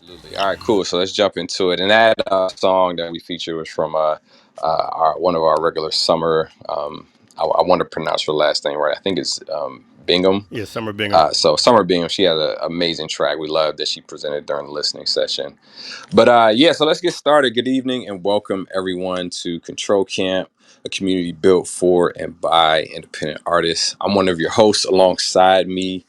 Absolutely. All right, cool. So let's jump into it. And that song that we featured was from our one of our regular Summer. I want to pronounce her last name right. I think it's Bingham. Yeah, Summer Bingham. So Summer Bingham, she had an amazing track. We loved that she presented during the listening session. But yeah, so let's get started. Good evening and welcome everyone to Control Camp, a community built for and by independent artists. I'm one of your hosts. Alongside me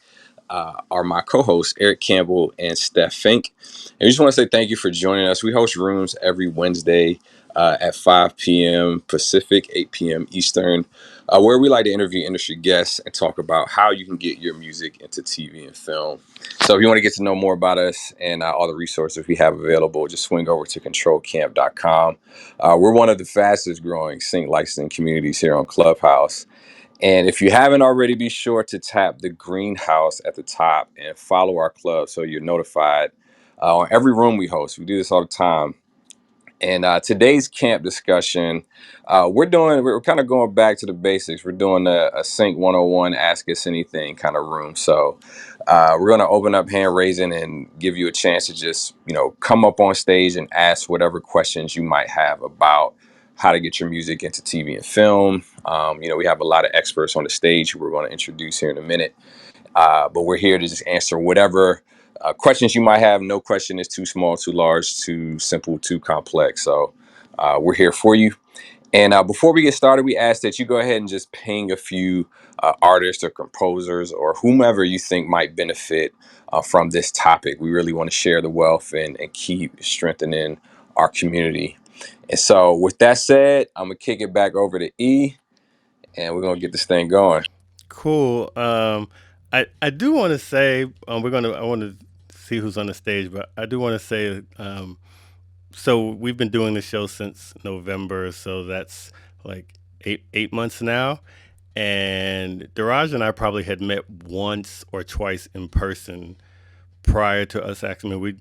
are my co-hosts Eric Campbell and Steph Fink. And we just want to say thank you for joining us. We host rooms every Wednesday at 5 p.m. Pacific, 8 p.m. Eastern, where we like to interview industry guests and talk about how you can get your music into TV and film. So if you want to get to know more about us and all the resources we have available, just swing over to controlcamp.com. We're one of the fastest growing sync licensing communities here on Clubhouse. And if you haven't already, be sure to tap the greenhouse at the top and follow our club so you're notified on every room we host. We do this all the time. And today's camp discussion, we're kind of going back to the basics. We're doing a Sync 101 Ask Us Anything kind of room. So we're going to open up hand raising and give you a chance to just, come up on stage and ask whatever questions you might have about how to get your music into TV and film. We have a lot of experts on the stage who we're going to introduce here in a minute. But we're here to just answer whatever questions you might have. No question is too small, too large, too simple, too complex. So we're here for you. And before we get started, we ask that you go ahead and just ping a few artists or composers or whomever you think might benefit from this topic. We really want to share the wealth and keep strengthening our community. And so with that said, I'm going to kick it back over to E, and we're going to get this thing going. Cool. I do want to say I want to see who's on the stage, but I do want to say so we've been doing the show since November, so that's like eight months now. And Daraj and I probably had met once or twice in person prior to us actually. I mean, we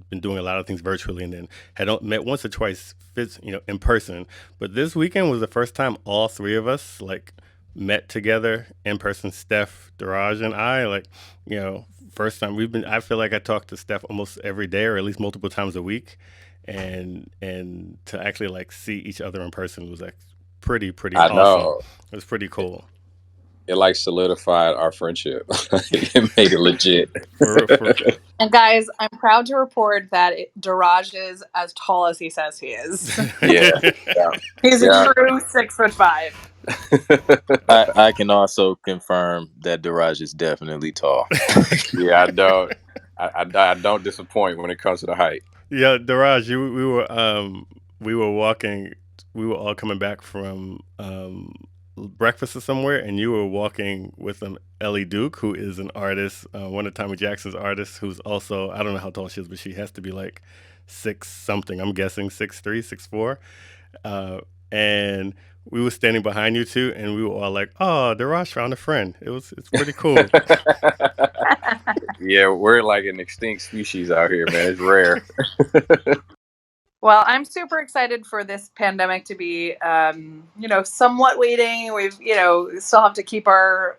been doing a lot of things virtually, and then had met once or twice in person. But this weekend was the first time all three of us met together in person. Steph, Daraj, and I first time I feel like I talk to Steph almost every day or at least multiple times a week, and to actually see each other in person was pretty I awesome. know. It was pretty cool. It solidified our friendship. It made it legit. For And guys, I'm proud to report that Daraj is as tall as he says he is. Yeah. He's a true 6'5". I can also confirm that Daraj is definitely tall. Yeah, I don't disappoint when it comes to the height. Yeah, Daraj, we were walking, we were all coming back from breakfast or somewhere, and you were walking with Ellie Duke, who is an artist, one of Tommy Jackson's artists, who's also, I don't know how tall she is, but she has to be like 6 something. I'm guessing 6'3", 6'4". And we were standing behind you two, and we were all like, "Oh, Daraj found a friend." It's pretty cool. Yeah, we're like an extinct species out here, man. It's rare. Well, I'm super excited for this pandemic to be, somewhat waning. We've, still have to keep our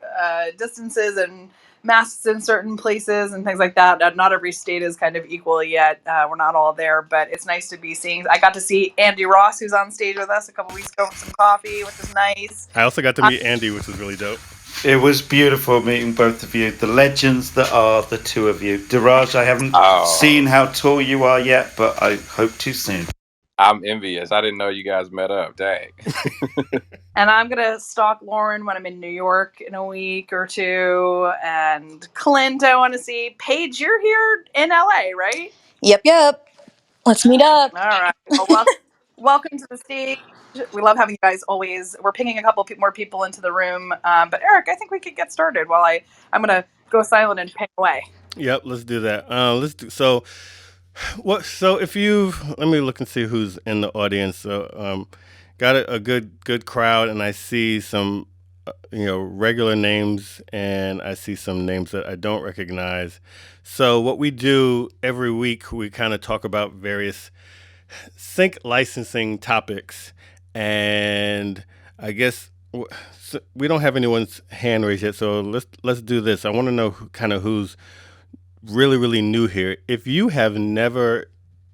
distances and masks in certain places and things like that. Not every state is kind of equal yet. We're not all there, but it's nice to be seeing. I got to see Andy Ross, who's on stage with us a couple weeks ago, with some coffee, which is nice. I also got to meet Andy, which was really dope. It was beautiful meeting both of you, the legends that are the two of you. Daraj, I haven't seen how tall you are yet, but I hope to soon. I'm envious. I didn't know you guys met up. Dang. And I'm going to stalk Lauren when I'm in New York in a week or two. And Clint, I want to see. Paige, you're here in LA, right? Yep. Let's meet up. All right. Well, welcome to the stage. We love having you guys always. We're pinging a couple more people into the room. But Eric, I think we could get started while I'm going to go silent and ping away. Yep, let's do that. So if let me look and see who's in the audience. So got a good crowd, and I see some regular names, and I see some names that I don't recognize. So what we do every week, we kind of talk about various sync licensing topics, and I guess we don't have anyone's hand raised yet. So let's do this. I want to know who's really, really new here, if you have never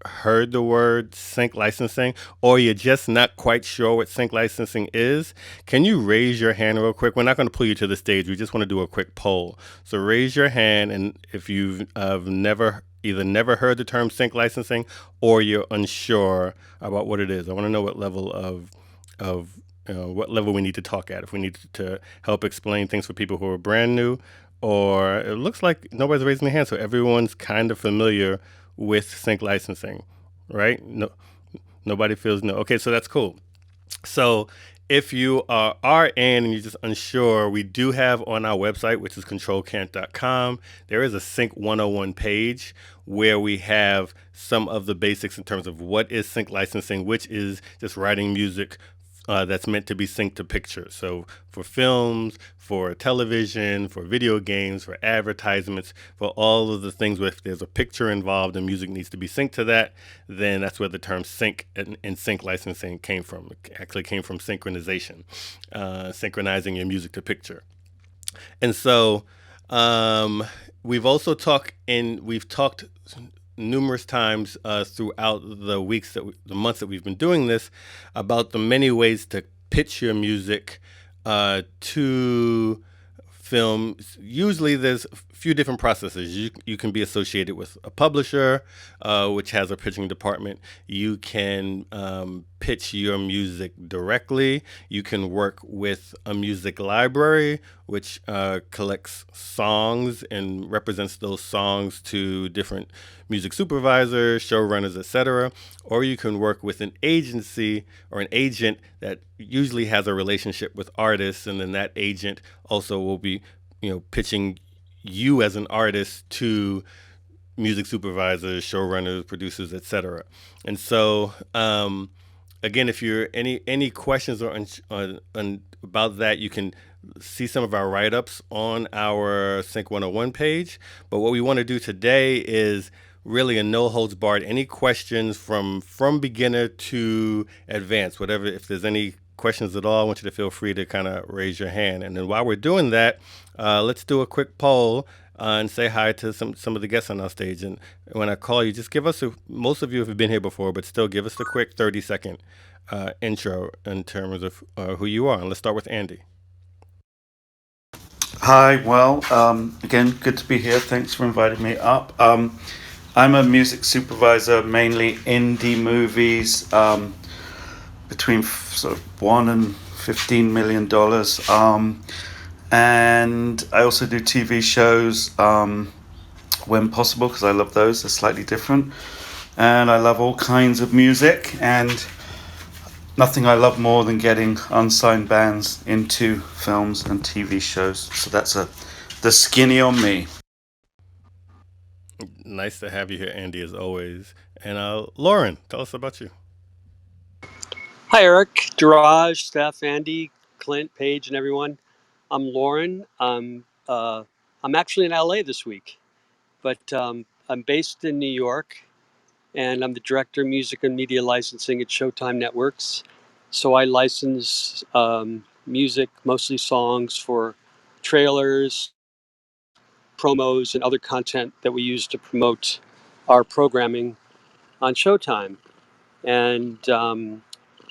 heard the word sync licensing, or you're just not quite sure what sync licensing is, can you raise your hand real quick? We're not going to pull you to the stage. We just want to do a quick poll. So raise your hand, and if you've never heard the term sync licensing, or you're unsure about what it is. I want to know what level of what level we need to talk at. If we need to help explain things for people who are brand new, or it looks like nobody's raising their hand, so everyone's kind of familiar with sync licensing, right? No, nobody feels no. Okay, so that's cool. So if you are in and you're just unsure, we do have on our website, which is controlcant.com, there is a Sync 101 page where we have some of the basics in terms of what is sync licensing, which is just writing music that's meant to be synced to pictures. So for films, for television, for video games, for advertisements, for all of the things where if there's a picture involved and music needs to be synced to that, then that's where the term sync and sync licensing came from. It actually came from synchronization, synchronizing your music to picture. And so we've talked numerous times throughout the months that we've been doing this, about the many ways to pitch your music to film. Usually there's a few different processes. You can be associated with a publisher, which has a pitching department. You can pitch your music directly. You can work with a music library, which collects songs and represents those songs to different music supervisors, showrunners, etc. Or you can work with an agency or an agent that usually has a relationship with artists, and then that agent also will be, pitching you as an artist to music supervisors, showrunners, producers, etc. And so, again, if you're any questions or about that, you can see some of our write-ups on our Sync 101 page. But what we want to do today is really a no holds barred. Any questions from beginner to advanced, whatever. If there's any questions at all, I want you to feel free to kind of raise your hand. And then while we're doing that, let's do a quick poll and say hi to some of the guests on our stage. And when I call you, just give us most of you have been here before, but still give us a quick 30-second intro in terms of who you are. And let's start with Andy. Hi, well, again, good to be here. Thanks for inviting me up. I'm a music supervisor, mainly indie movies, between sort of $1 and $15 million. And I also do TV shows when possible, because I love those. They're slightly different. And I love all kinds of music, and nothing I love more than getting unsigned bands into films and TV shows. So that's the skinny on me. Nice to have you here, Andy, as always. And Lauren, tell us about you. Hi, Eric, Diraj, Steph, Andy, Clint, Paige, and everyone. I'm Lauren. I'm actually in LA this week, but I'm based in New York, and I'm the director of music and media licensing at Showtime Networks. So I license music, mostly songs, for trailers, promos, and other content that we use to promote our programming on Showtime. And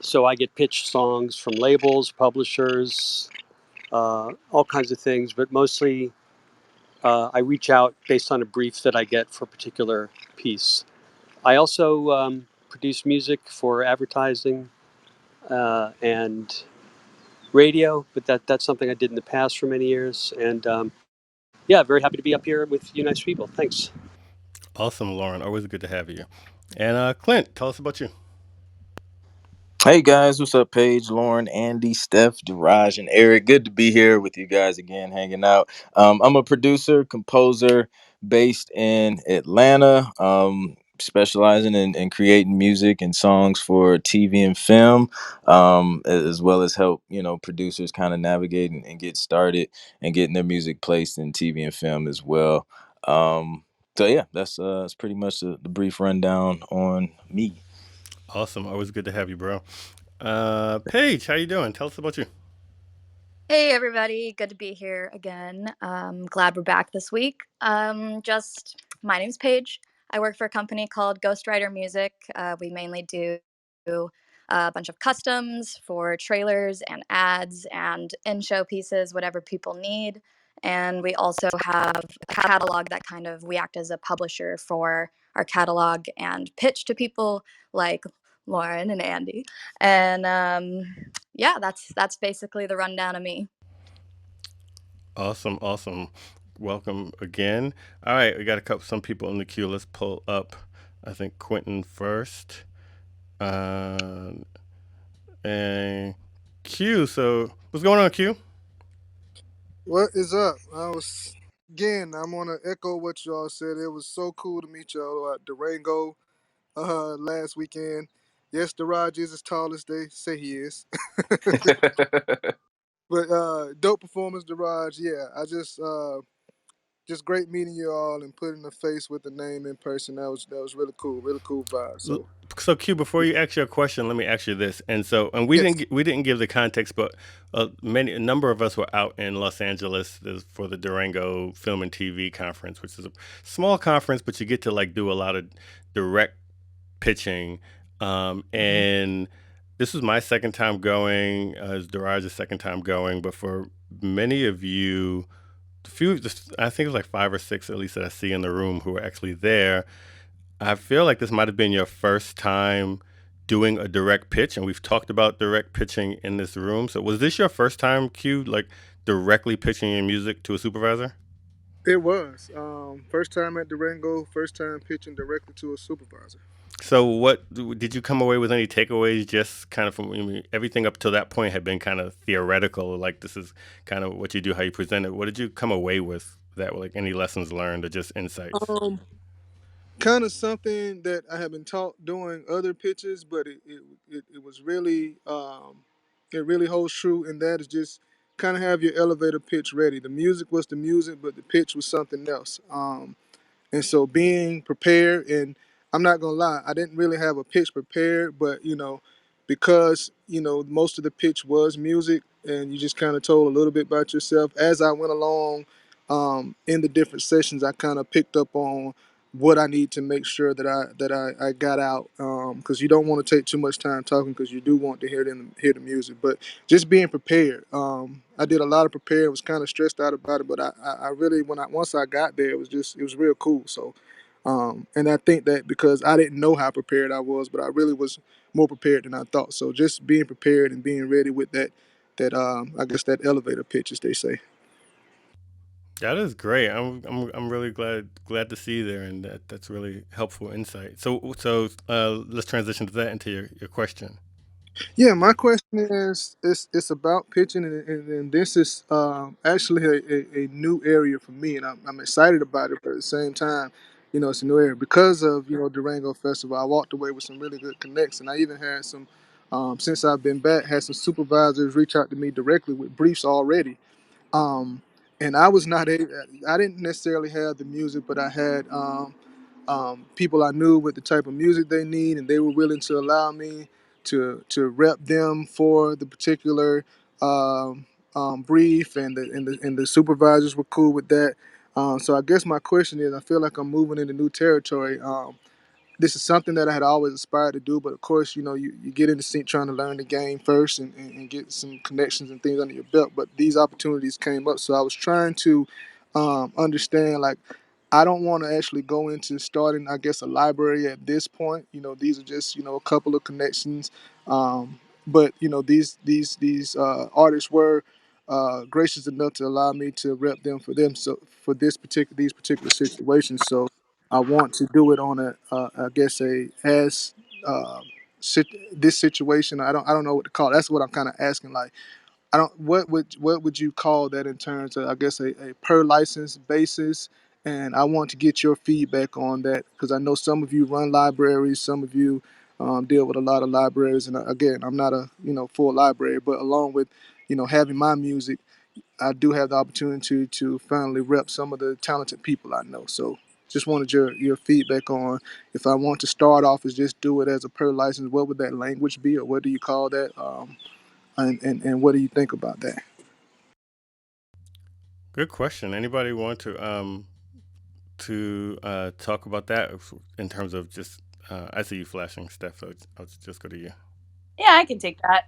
so I get pitched songs from labels, publishers, all kinds of things, but mostly I reach out based on a brief that I get for a particular piece. I also produce music for advertising and radio, but that's something I did in the past for many years. And very happy to be up here with you nice people. Thanks. Awesome, Lauren. Always good to have you. And Clint, tell us about you. Hey guys, what's up? Paige, Lauren, Andy, Steph, Diraj, and Eric. Good to be here with you guys again, hanging out. I'm a producer, composer based in Atlanta, specializing in creating music and songs for TV and film, as well as help producers kind of navigate and get started and getting their music placed in TV and film as well. So yeah, that's pretty much the brief rundown on me. Awesome. Always good to have you, bro. Paige, how you doing? Tell us about you. Hey, everybody. Good to be here again. Glad we're back this week. Just My name's Paige. I work for a company called Ghostwriter Music. We mainly do a bunch of customs for trailers and ads and in-show pieces, whatever people need. And we also have a catalog that kind of we act as a publisher for our catalog and pitch to people like Lauren and Andy. And yeah, that's basically the rundown of me. Awesome, awesome. Welcome again. All right, we got some people in the queue. Let's pull up. I think Quentin first, and Q. So what's going on, Q? What is up? I'm gonna echo what y'all said. It was so cool to meet y'all at Durango last weekend. Yes, the Raj is as tall as they say he is. But dope performance, Daraj. Yeah, I just great meeting you all and putting a face with the name in person. That was really cool vibe. So So Q, before you ask your question, let me ask you this. And we yes, didn't give the context, but a number of us were out in Los Angeles for the Durango Film and TV Conference, which is a small conference, but you get to like do a lot of direct pitching. hmm And this was my second time going. It's Daraj's second time going, but for many of you, I think it was like 5 or 6 at least that I see in the room who were actually there. I feel like this might have been your first time doing a direct pitch, and we've talked about direct pitching in this room. So was this your first time, Q, like directly pitching your music to a supervisor? it was first time at Durango, first time pitching directly to a supervisor. So what did you come away with any takeaways? Just kind of from, I mean, everything up till that point had been kind of theoretical, like this is kind of what you do, how you present it. What did you come away with that, like any lessons learned or just insights? Um, Kind of something that I have been taught doing other pitches, but it was really it really holds true, and that is just kind of have your elevator pitch ready. The music was the music, but the pitch was something else. And so being prepared, and I'm not gonna lie, I didn't really have a pitch prepared, but because most of the pitch was music, and you just kind of told a little bit about yourself as I went along. In the different sessions, I kind of picked up on what I need to make sure that I got out, because you don't want to take too much time talking, because you do want to hear the music, but just being prepared. I did a lot of preparing, was kind of stressed out about it, but I really once I got there, it was real cool. So, and I think that because I didn't know how prepared I was, but I really was more prepared than I thought. So just being prepared and being ready with that I guess that elevator pitch, as they say. That is great. I'm really glad to see you there, and that's really helpful insight. So let's transition to that into your question. Yeah, my question is, it's about pitching, and this is actually a new area for me, and I'm excited about it. But at the same time, it's a new area because of Durango Festival. I walked away with some really good connects, and I even had some since I've been back, had some supervisors reach out to me directly with briefs already. um, and I was not a, I didn't necessarily have the music, but I had people I knew with the type of music they need, and they were willing to allow me to rep them for the particular brief, and the supervisors were cool with that. So I guess my question is, I feel like I'm moving into new territory. This is something that I had always aspired to do, but of course, you get in the seat trying to learn the game first, and get some connections and things under your belt. But these opportunities came up, so I was trying to understand, like, I don't want to actually go into starting, I guess, a library at this point. These are just a couple of connections, but these artists were gracious enough to allow me to rep them for them. So for these particular situations, so I want to do it on I guess a as this situation. I don't know what to call it. That's what I'm kind of asking. Like, I don't what would you call that in terms of, I guess, a per license basis? And I want to get your feedback on that, because I know some of you run libraries, some of you deal with a lot of libraries, and again, I'm not a full library, but along with having my music, I do have the opportunity to finally rep some of the talented people I know. So just wanted your feedback on, if I want to start off as just do it as a per license, what would that language be, or what do you call that? And what do you think about that? Good question. Anybody want to to talk about that in terms of just? I see you flashing, Steph. So I'll just go to you. Yeah, I can take that.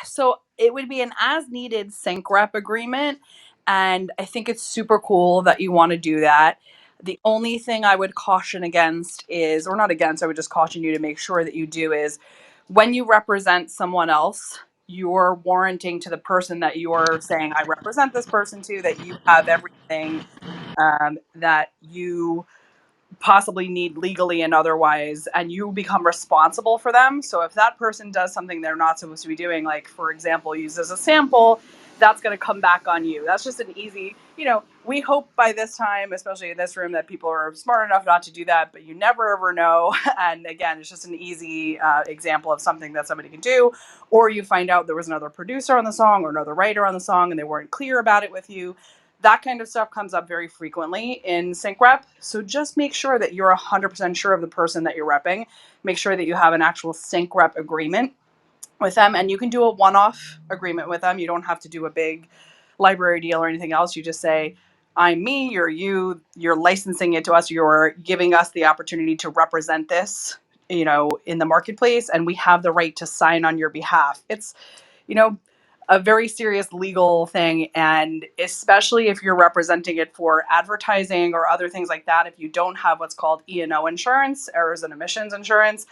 So it would be an as needed sync rep agreement. And I think it's super cool that you want to do that. The only thing I would caution against is, or not against, I would just caution you to make sure that you do is when you represent someone else, you're warranting to the person that you're saying, I represent this person to, that you have everything that you possibly need legally and otherwise, and you become responsible for them. So if that person does something they're not supposed to be doing, like for example used as a sample, that's going to come back on you. That's just an easy, we hope by this time, especially in this room, that people are smart enough not to do that, but you never ever know. And again, it's just an easy example of something that somebody can do. Or you find out there was another producer on the song or another writer on the song and they weren't clear about it with you. That kind of stuff comes up very frequently in sync rep. So just make sure that you're 100% sure of the person that you're repping. Make sure that you have an actual sync rep agreement with them, and you can do a one-off agreement with them. You don't have to do a big library deal or anything else. You just say, I'm me, you're you, you're licensing it to us, you're giving us the opportunity to represent this, in the marketplace, and we have the right to sign on your behalf. It's, you know, a very serious legal thing. And especially if you're representing it for advertising or other things like that, if you don't have what's called E&O insurance, errors and omissions insurance,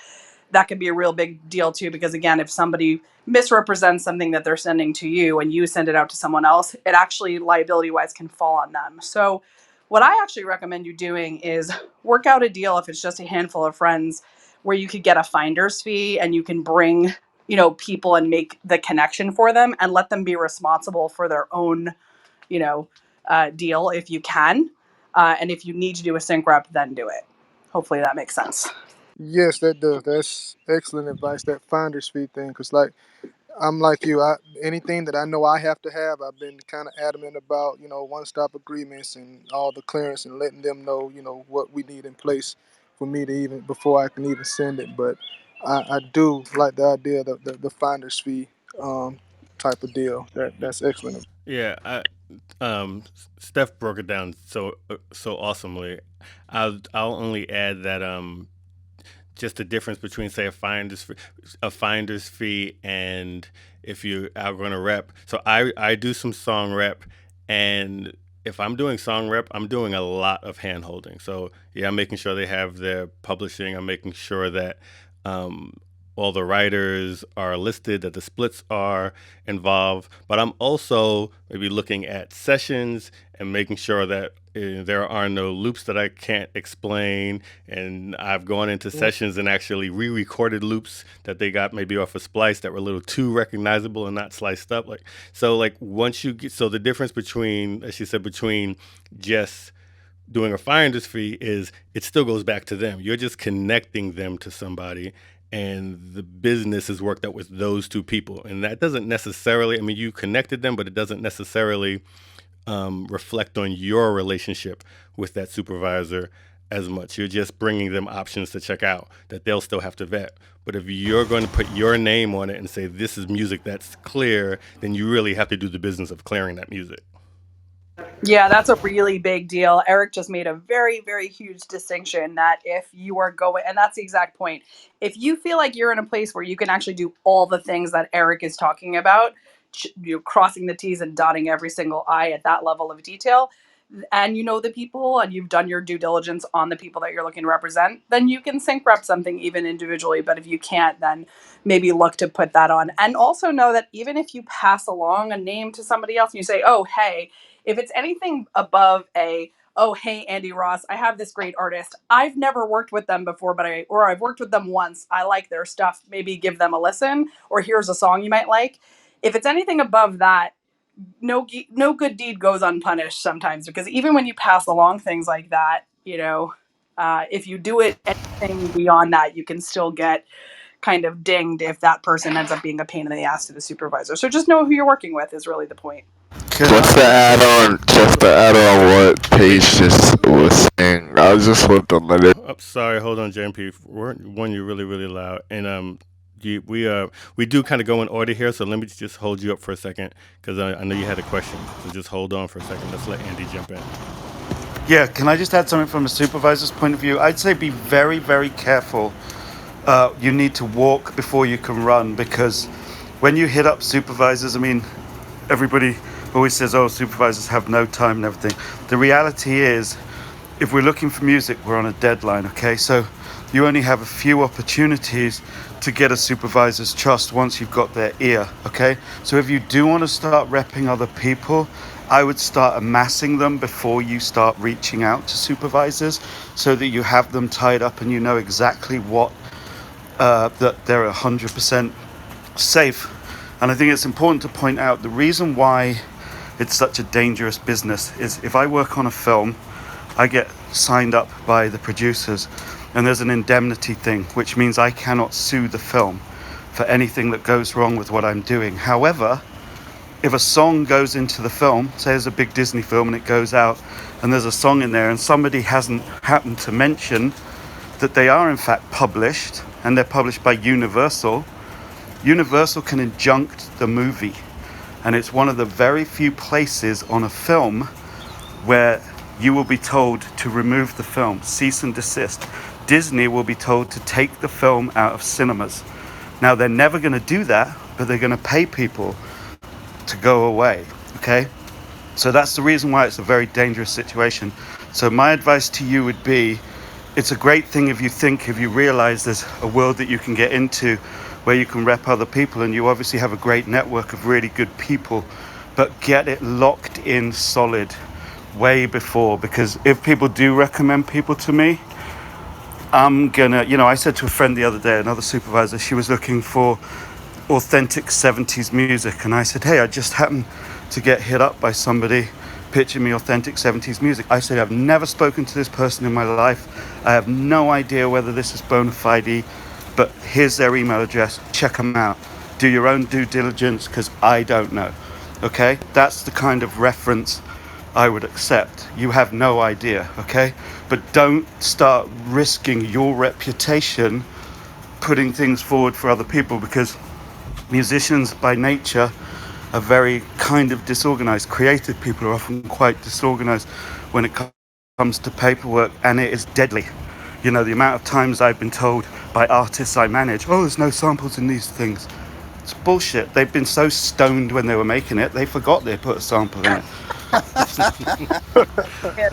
that could be a real big deal too. Because again, if somebody misrepresents something that they're sending to you and you send it out to someone else, it actually liability wise can fall on them. So what I actually recommend you doing is work out a deal, if it's just a handful of friends, where you could get a finder's fee and you can bring people and make the connection for them and let them be responsible for their own, deal if you can. And if you need to do a sync rep, then do it. Hopefully that makes sense. Yes, that does. That's excellent advice. That finder's fee thing, because like I'm like you. Anything that I know I have to have, I've been kind of adamant about. One-stop agreements and all the clearance and letting them know. What we need in place for me to even before I can even send it. But I do like the idea of the finder's fee type of deal. That's excellent. Yeah, Steph broke it down so awesomely. I'll only add that just the difference between say a finder's fee and if you are going to rep. So I do some song rep, and if I'm doing song rep, I'm doing a lot of hand holding. So yeah, I'm making sure they have their publishing. I'm making sure that um, all the writers are listed, that the splits are involved. But I'm also maybe looking at sessions and making sure that there are no loops that I can't explain. And I've gone into sessions and actually re-recorded loops that they got maybe off a splice that were a little too recognizable and not sliced up. Like once you get, so the difference between, as she said, between just doing a finder's fee is it still goes back to them. You're just connecting them to somebody, and the business is worked out with those two people. And that doesn't necessarily, I mean, you connected them, but it doesn't necessarily reflect on your relationship with that supervisor as much. You're just bringing them options to check out that they'll still have to vet. But if you're going to put your name on it and say this is music that's clear, then you really have to do the business of clearing that music. Yeah, that's a really big deal. Eric just made a very, very huge distinction that if you are going, and that's the exact point. If you feel like you're in a place where you can actually do all the things that Eric is talking about, crossing the T's and dotting every single I at that level of detail, and you know the people and you've done your due diligence on the people that you're looking to represent, then you can sync rep something even individually. But if you can't, then maybe look to put that on. And also know that even if you pass along a name to somebody else and you say, oh, hey, if it's anything above oh, hey, Andy Ross, I have this great artist. I've never worked with them before, or I've worked with them once. I like their stuff. Maybe give them a listen, or here's a song you might like. If it's anything above that, no good deed goes unpunished sometimes, because even when you pass along things like that, if you do it anything beyond that, you can still get kind of dinged if that person ends up being a pain in the ass to the supervisor. So just know who you're working with is really the point. Can Just to I? add on, what Paige just was saying, I just want to let it. Oh, sorry, hold on, JMP. One, you're really, really loud, and we do kind of go in order here. So let me just hold you up for a second because I know you had a question. So just hold on for a second. Let's let Andy jump in. Yeah, can I just add something from a supervisor's point of view? I'd say be very, very careful. You need to walk before you can run, because when you hit up supervisors, I mean, everybody always says, oh, supervisors have no time and everything. The reality is, if we're looking for music, we're on a deadline, okay? So you only have a few opportunities to get a supervisor's trust once you've got their ear, okay? So if you do want to start repping other people, I would start amassing them before you start reaching out to supervisors, so that you have them tied up and you know exactly what, that they're 100% safe. And I think it's important to point out the reason why it's such a dangerous business is, if I work on a film, I get signed up by the producers, and there's an indemnity thing, which means I cannot sue the film for anything that goes wrong with what I'm doing. However, if a song goes into the film, say there's a big Disney film and it goes out and there's a song in there and somebody hasn't happened to mention that they are in fact published, and they're published by Universal, Universal can injunct the movie. And it's one of the very few places on a film where you will be told to remove the film, cease and desist. Disney will be told to take the film out of cinemas. Now, they're never going to do that, but they're going to pay people to go away, okay? So that's the reason why it's a very dangerous situation. So my advice to you would be, it's a great thing if you realize there's a world that you can get into where you can rep other people, and you obviously have a great network of really good people, but get it locked in solid way before, because if people do recommend people to me, I'm gonna, I said to a friend the other day, another supervisor, she was looking for authentic 70s music, and I said, hey, I just happened to get hit up by somebody pitching me authentic 70s music. I said, I've never spoken to this person in my life. I have no idea whether this is bona fide, but here's their email address. Check them out. Do your own due diligence, because I don't know. Okay? That's the kind of reference I would accept. You have no idea, okay? But don't start risking your reputation putting things forward for other people, because musicians by nature are very kind of disorganized. Creative people are often quite disorganized when it comes to paperwork, and it is deadly. The amount of times I've been told by artists I manage, oh, there's no samples in these things. It's bullshit. They've been so stoned when they were making it, they forgot they put a sample in it.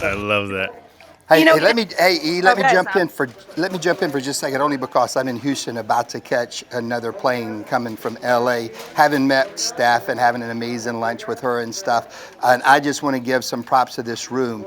I love that. Hey, You know, hey, let me, hey, E, oh, let me guys, jump in for, let me jump in for just a second, only because I'm in Houston, about to catch another plane coming from LA, having met Steph and having an amazing lunch with her and stuff. And I just want to give some props to this room.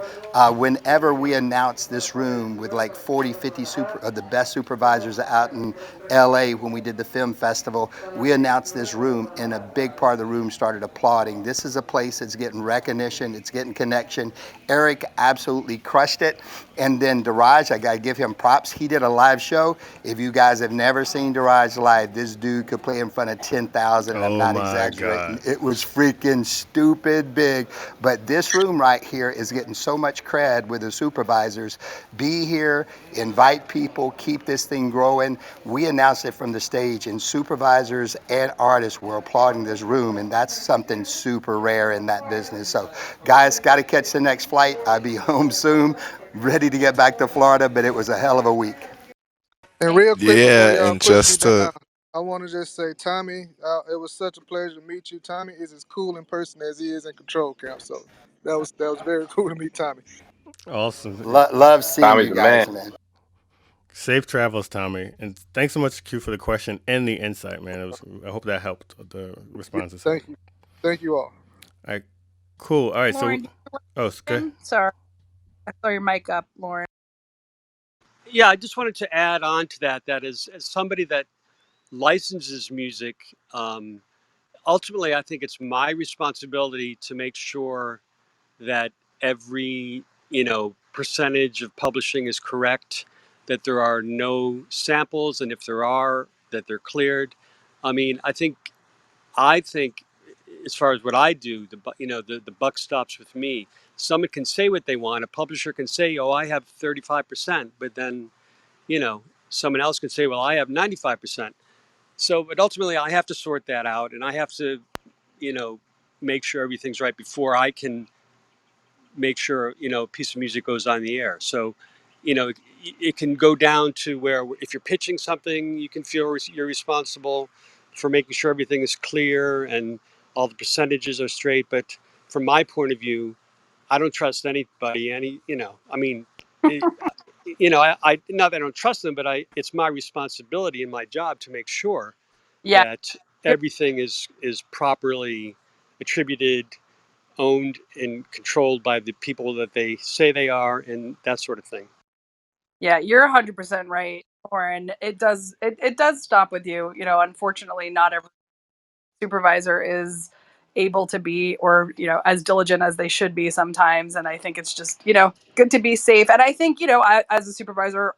Whenever we announce this room with like 40, 50 the best supervisors out in LA, when we did the film festival, we announced this room and a big part of the room started applauding. This is a place that's getting recognition, it's getting connection. Eric absolutely crushed it. And then Daraj, I gotta give him props. He did a live show. If you guys have never seen Daraj live, this dude could play in front of 10,000, and I'm Oh not my exaggerating. God. It was freaking stupid big. But this room right here is getting so much cred with the supervisors. Be here, invite people, keep this thing growing. We announced it from the stage, and supervisors and artists were applauding this room, and that's something super rare in that business. So guys, gotta catch the next flight. I'll be home soon, ready to get back to Florida, but it was a hell of a week. And real quick before Yeah, y'all and push me just down, to I want to just say, Tommy, it was such a pleasure to meet you. Tommy is as cool in person as he is in control camp. So that was very cool to meet Tommy. Awesome. Love seeing Tommy's you the man. guys, man. Safe travels, Tommy. And thanks so much, Q, for the question and the insight, man. I hope that helped the responses. All Thank you all. right, cool. All right, Lauren, so, do you have oh, a good. question? Sorry, I saw your mic up, Lauren. Yeah, I just wanted to add on to that. That as somebody that licenses music, ultimately, I think it's my responsibility to make sure that every percentage of publishing is correct, that there are no samples, and if there are, that they're cleared. I mean, I think as far as what I do, the buck stops with me. Someone can say what they want. A publisher can say, "Oh, I have 35%," but then you know someone else can say, "Well, I have 95%." So, but ultimately, I have to sort that out, and I have to you know make sure everything's right before I can make sure a piece of music goes on the air. So, it can go down to where if you're pitching something, you can feel you're responsible for making sure everything is clear and all the percentages are straight. But from my point of view, I don't trust anybody. I mean, it, I not that I don't trust them, but it's my responsibility and my job to make sure Yeah. that everything is properly attributed, owned, and controlled by the people that they say they are, and that sort of thing. Yeah, you're 100% right, Lauren. It does stop with you. Unfortunately, not every supervisor is able to be, or as diligent as they should be sometimes, and I think it's just good to be safe. And I think as a supervisor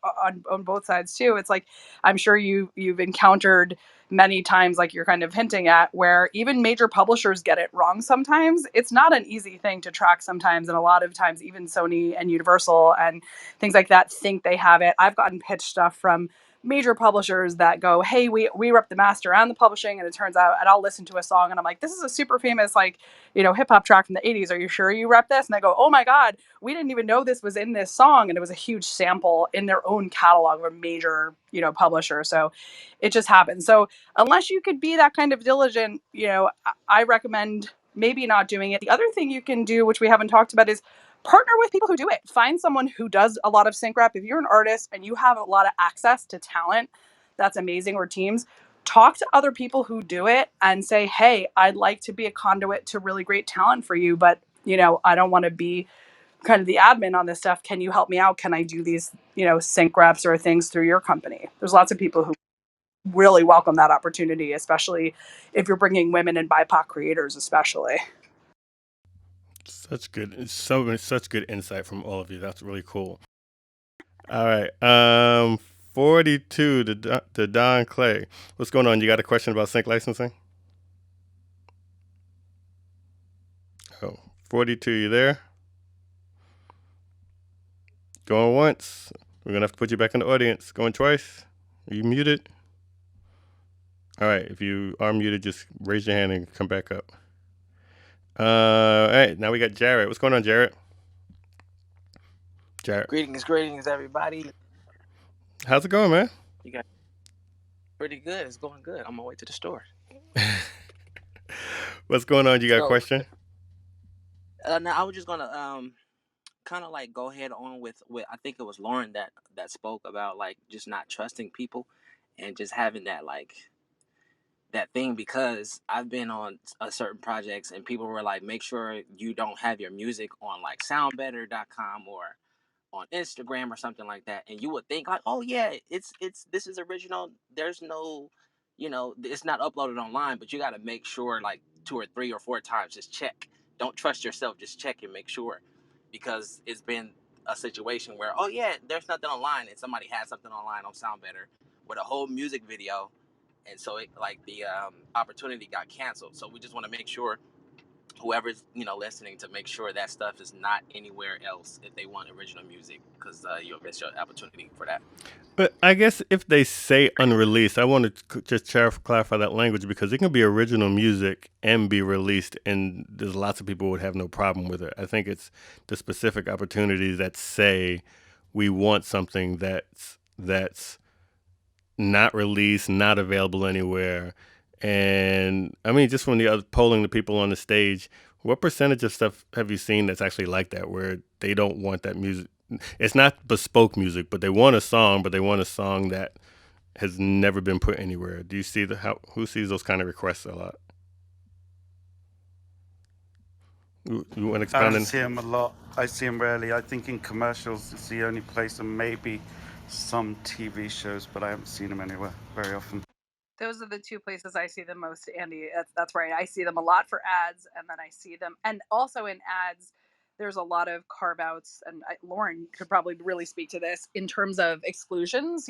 on both sides too, it's like I'm sure you've encountered many times, like you're kind of hinting at, where even major publishers get it wrong sometimes. It's not an easy thing to track sometimes, and a lot of times even Sony and Universal and things like that think they have it. I've gotten pitched stuff from major publishers that go, hey, we rep the master and the publishing, and it turns out, and I'll listen to a song and I'm like, this is a super famous hip hop track from the 80s, are you sure you rep this? And they go, oh my god, we didn't even know this was in this song, and it was a huge sample in their own catalog of a major publisher. So it just happens. So unless you could be that kind of diligent, I recommend maybe not doing it. The other thing you can do, which we haven't talked about, is partner with people who do it. Find someone who does a lot of sync rep. If you're an artist and you have a lot of access to talent, that's amazing, or teams. Talk to other people who do it and say, hey, I'd like to be a conduit to really great talent for you, but I don't want to be kind of the admin on this stuff. Can you help me out? Can I do these, sync reps or things through your company? There's lots of people who really welcome that opportunity, especially if you're bringing women and BIPOC creators, especially. Such good insight from all of you. That's really cool. All right. 42 to Don Clay. What's going on? You got a question about sync licensing? Oh, 42, you there? Going once. We're going to have to put you back in the audience. Going twice. Are you muted? All right. If you are muted, just raise your hand and come back up. All right. Now we got Jarrett. What's going on, Jarrett? Jarrett. Greetings, everybody. How's it going, man? You got pretty good. It's going good. On my way to the store. What's going on? You got a question? Now I was just gonna kind of like go ahead on with I think it was Lauren that spoke about like just not trusting people and just having that thing, because I've been on certain projects and people were like, make sure you don't have your music on like soundbetter.com or on Instagram or something like that, and you would think like, oh yeah, it's this is original. There's no, it's not uploaded online, but you got to make sure like 2 or 3 or 4 times, just check. Don't trust yourself, just check and make sure, because it's been a situation where, oh yeah, there's nothing online, and somebody had something online on SoundBetter with a whole music video, and so it like the opportunity got canceled. So we just want to make sure whoever's listening to make sure that stuff is not anywhere else if they want original music, because you'll miss your opportunity for that. But I guess if they say unreleased, I want to just clarify that language, because it can be original music and be released, and there's lots of people who would have no problem with it. I think it's the specific opportunities that say we want something that's not released, not available anywhere. And I mean, just from the other polling the people on the stage, what percentage of stuff have you seen that's actually like that, where they don't want that music? It's not bespoke music, but they want a song, that has never been put anywhere. Do you see who sees those kind of requests a lot? You want to expand? I see them a lot. I see them rarely. I think in commercials it's the only place, and maybe some TV shows, but I haven't seen them anywhere very often. Those are the 2 places I see them most, Andy. That's right. I see them a lot for ads, and then I see them, and also in ads, there's a lot of carve outs, and Lauren could probably really speak to this in terms of exclusions.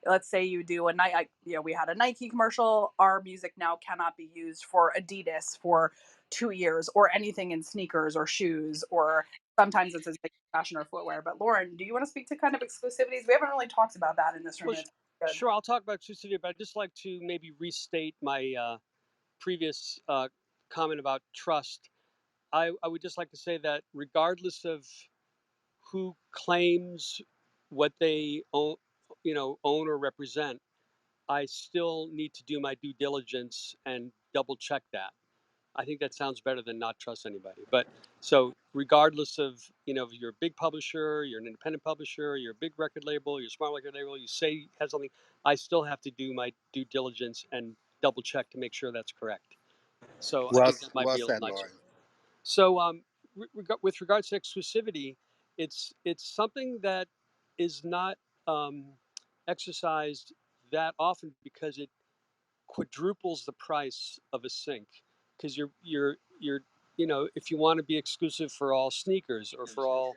Let's say you do we had a Nike commercial. Our music now cannot be used for Adidas for 2 years, or anything in sneakers or shoes, or sometimes it's as big as fashion or footwear. But Lauren, do you want to speak to kind of exclusivities? We haven't really talked about that in this room. Well, sure, I'll talk about exclusivity, but I'd just like to maybe restate my previous comment about trust. I would just like to say that regardless of who claims what they own, own or represent, I still need to do my due diligence and double check that. I think that sounds better than not trust anybody. But so regardless of, if you're a big publisher, you're an independent publisher, you're a big record label, you're a small record label, you say you have something, I still have to do my due diligence and double check to make sure that's correct. So I Well, think that might well be a little said, nicer. Lauren. So with regards to exclusivity, it's something that is not exercised that often because it quadruples the price of a sync. Because you're if you want to be exclusive for all sneakers or for all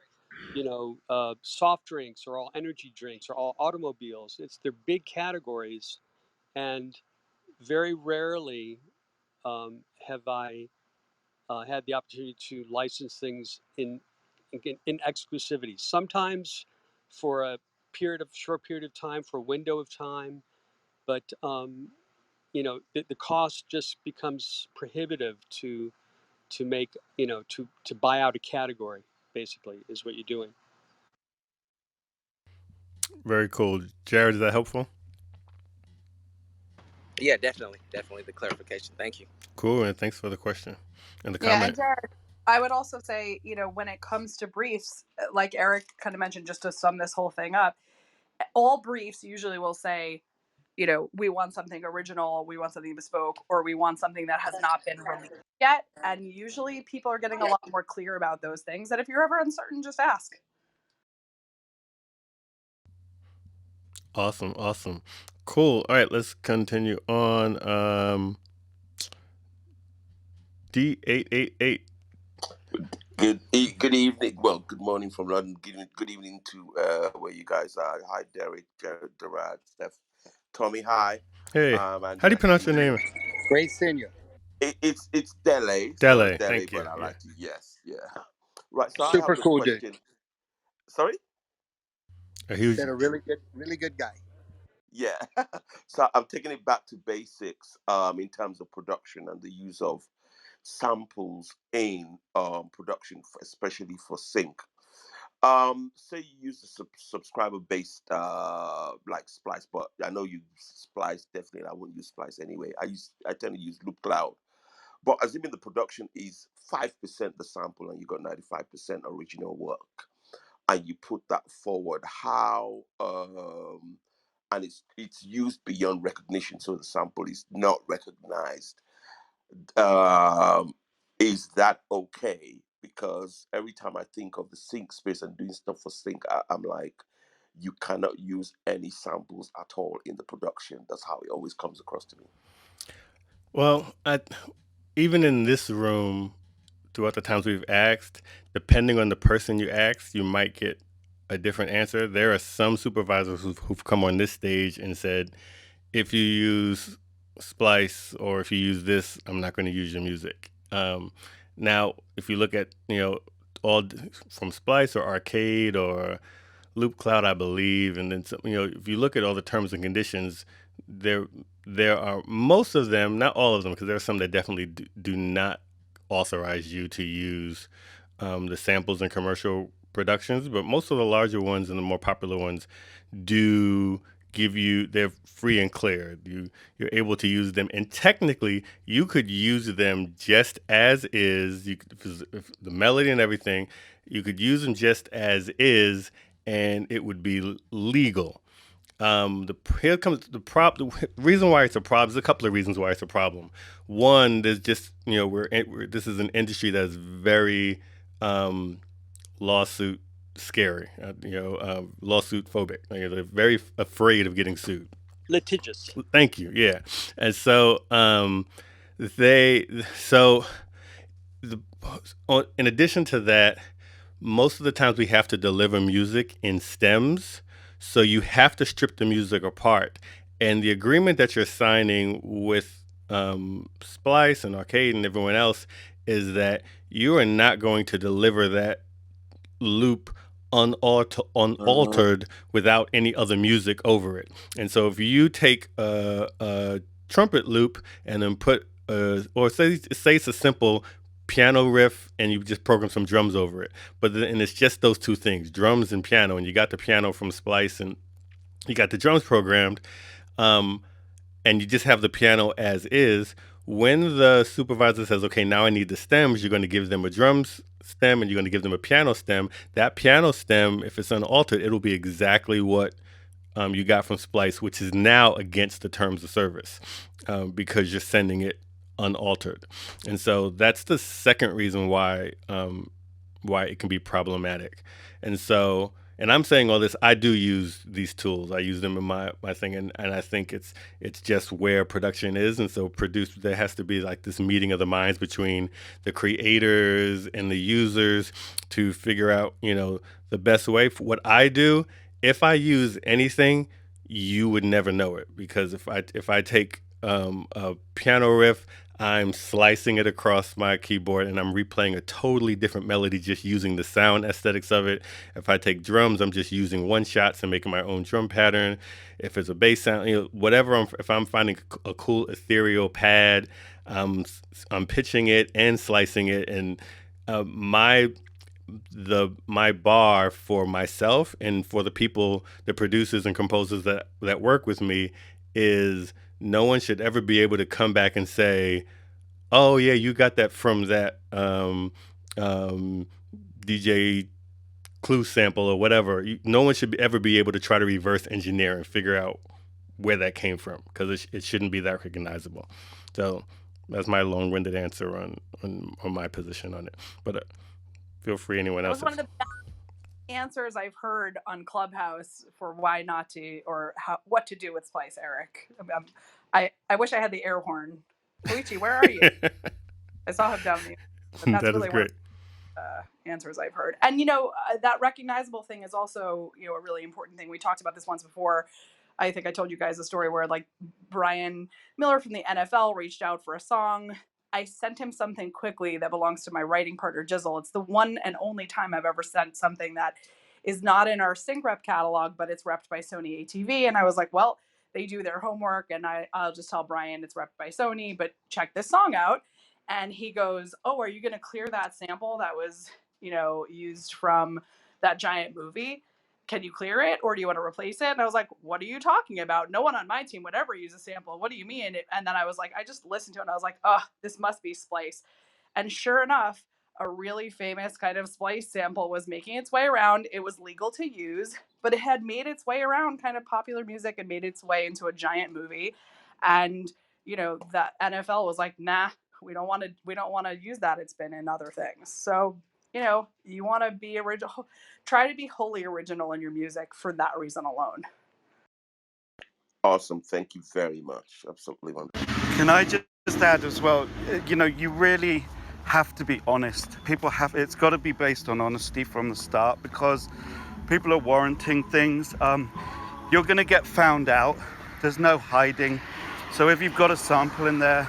soft drinks or all energy drinks or all automobiles, they're big categories, and very rarely have I had the opportunity to license things in exclusivity. Sometimes for a short period of time, for a window of time, but the cost just becomes prohibitive to make to buy out a category. Basically, is what you're doing. Very cool. Jared, is that helpful? Yeah, definitely the clarification. Thank you. Cool, and thanks for the question and the Yeah, and comment. Jared, I would also say, when it comes to briefs, like Eric kind of mentioned, just to sum this whole thing up, all briefs usually will say, we want something original, we want something bespoke, or we want something that has not been released yet. And usually people are getting a lot more clear about those things. And if you're ever uncertain, just ask. Awesome. Cool. All right, let's continue on. D888. Good evening. Well, good morning from London. Good evening to where you guys are. Hi, Derek, Jared, Durad, Steph, Tommy. Hi. Hey, And how do you pronounce your name? Great senior. It's Dele, so Dele. Dele, Thank you. but I Yeah. like to yeah. Right. So I Super have the cool dude. question. Sorry. He was. Said a really good guy. Yeah. So I'm taking it back to basics in terms of production and the use of samples in production, especially for sync. Say you use a subscriber based like Splice, but I know you Splice definitely. I wouldn't use Splice anyway. I tend to use Loop Cloud. But assuming the production is 5% the sample and you got 95% original work, and you put that forward, how and it's used beyond recognition, so the sample is not recognized. Um, is that okay? Because every time I think of the sync space and doing stuff for sync, I'm like, you cannot use any samples at all in the production. That's how it always comes across to me. Well, even in this room, throughout the times we've asked, depending on the person you ask, you might get a different answer. There are some supervisors who've come on this stage and said, if you use Splice or if you use this, I'm not going to use your music. Now, if you look at, all from Splice or Arcade or Loop Cloud, I believe, and then if you look at all the terms and conditions, there are most of them, not all of them, because there are some that definitely do not authorize you to use the samples in commercial productions, but most of the larger ones and the more popular ones do give you, they're free and clear. You're able to use them, and technically you could use them just as is. If the melody and everything, you could use them just as is, and it would be legal. Here comes the problem. The reason why it's a problem. There's a couple of reasons why it's a problem. One, there's just this is an industry that's very lawsuit scary. Lawsuit phobic. They're very afraid of getting sued. Litigious. Thank you. Yeah, and so they so the in addition to that, most of the times we have to deliver music in stems, so you have to strip the music apart. And the agreement that you're signing with Splice and Arcade and everyone else is that you are not going to deliver that loop unaltered without any other music over it. And so if you take a trumpet loop and then put, or say it's a simple piano riff and you just program some drums over it. And it's just those two things, drums and piano, and you got the piano from Splice and you got the drums programmed, and you just have the piano as is. When the supervisor says, okay, now I need the stems, you're going to give them a drums stem and you're going to give them a piano stem. That piano stem, if it's unaltered, it'll be exactly what you got from Splice, which is now against the terms of service, because you're sending it unaltered. And so that's the second reason why it can be problematic. And I'm saying all this, I do use these tools. I use them in my thing, and I think it's just where production is. And so there has to be like this meeting of the minds between the creators and the users to figure out, the best way. For what I do, if I use anything, you would never know it, because if I take a piano riff, I'm slicing it across my keyboard and I'm replaying a totally different melody just using the sound aesthetics of it. If I take drums, I'm just using one shots and making my own drum pattern. If it's a bass sound, whatever. If I'm finding a cool ethereal pad, I'm pitching it and slicing it. And my bar for myself and for the people, the producers and composers that work with me, is no one should ever be able to come back and say, oh yeah, you got that from that DJ Clue sample or whatever. No one should ever be able to try to reverse engineer and figure out where that came from, because it shouldn't be that recognizable. So that's my long-winded answer on my position on it. But feel free, anyone else. That was one of the best answers I've heard on Clubhouse for why not to, or what to do with Splice, Eric. I wish I had the air horn. Koichi, where are you? I saw him down there. But that's that really is great. Answers I've heard. And, that recognizable thing is also, a really important thing. We talked about this once before. I think I told you guys a story where, like, Brian Miller from the NFL reached out for a song. I sent him something quickly that belongs to my writing partner, Jizzle. It's the one and only time I've ever sent something that is not in our sync rep catalog, but it's repped by Sony ATV. And I was like, well, they do their homework, and I'll just tell Brian it's repped by Sony, but check this song out. And he goes, oh, are you going to clear that sample that was, used from that giant movie? Can you clear it, or do you want to replace it? And I was like, what are you talking about? No one on my team would ever use a sample. What do you mean? And then I was like, I just listened to it and I was like, oh, this must be Splice. And sure enough, a really famous kind of Splice sample was making its way around. It was legal to use, but it had made its way around kind of popular music and made its way into a giant movie. And, the NFL was like, nah, we don't want to use that. It's been in other things. So, you want to be original, try to be wholly original in your music for that reason alone. Awesome. Thank you very much. Absolutely wonderful. Can I just add as well, you really have to be honest. It's got to be based on honesty from the start, because people are warranting things. You're going to get found out. There's no hiding. So if you've got a sample in there,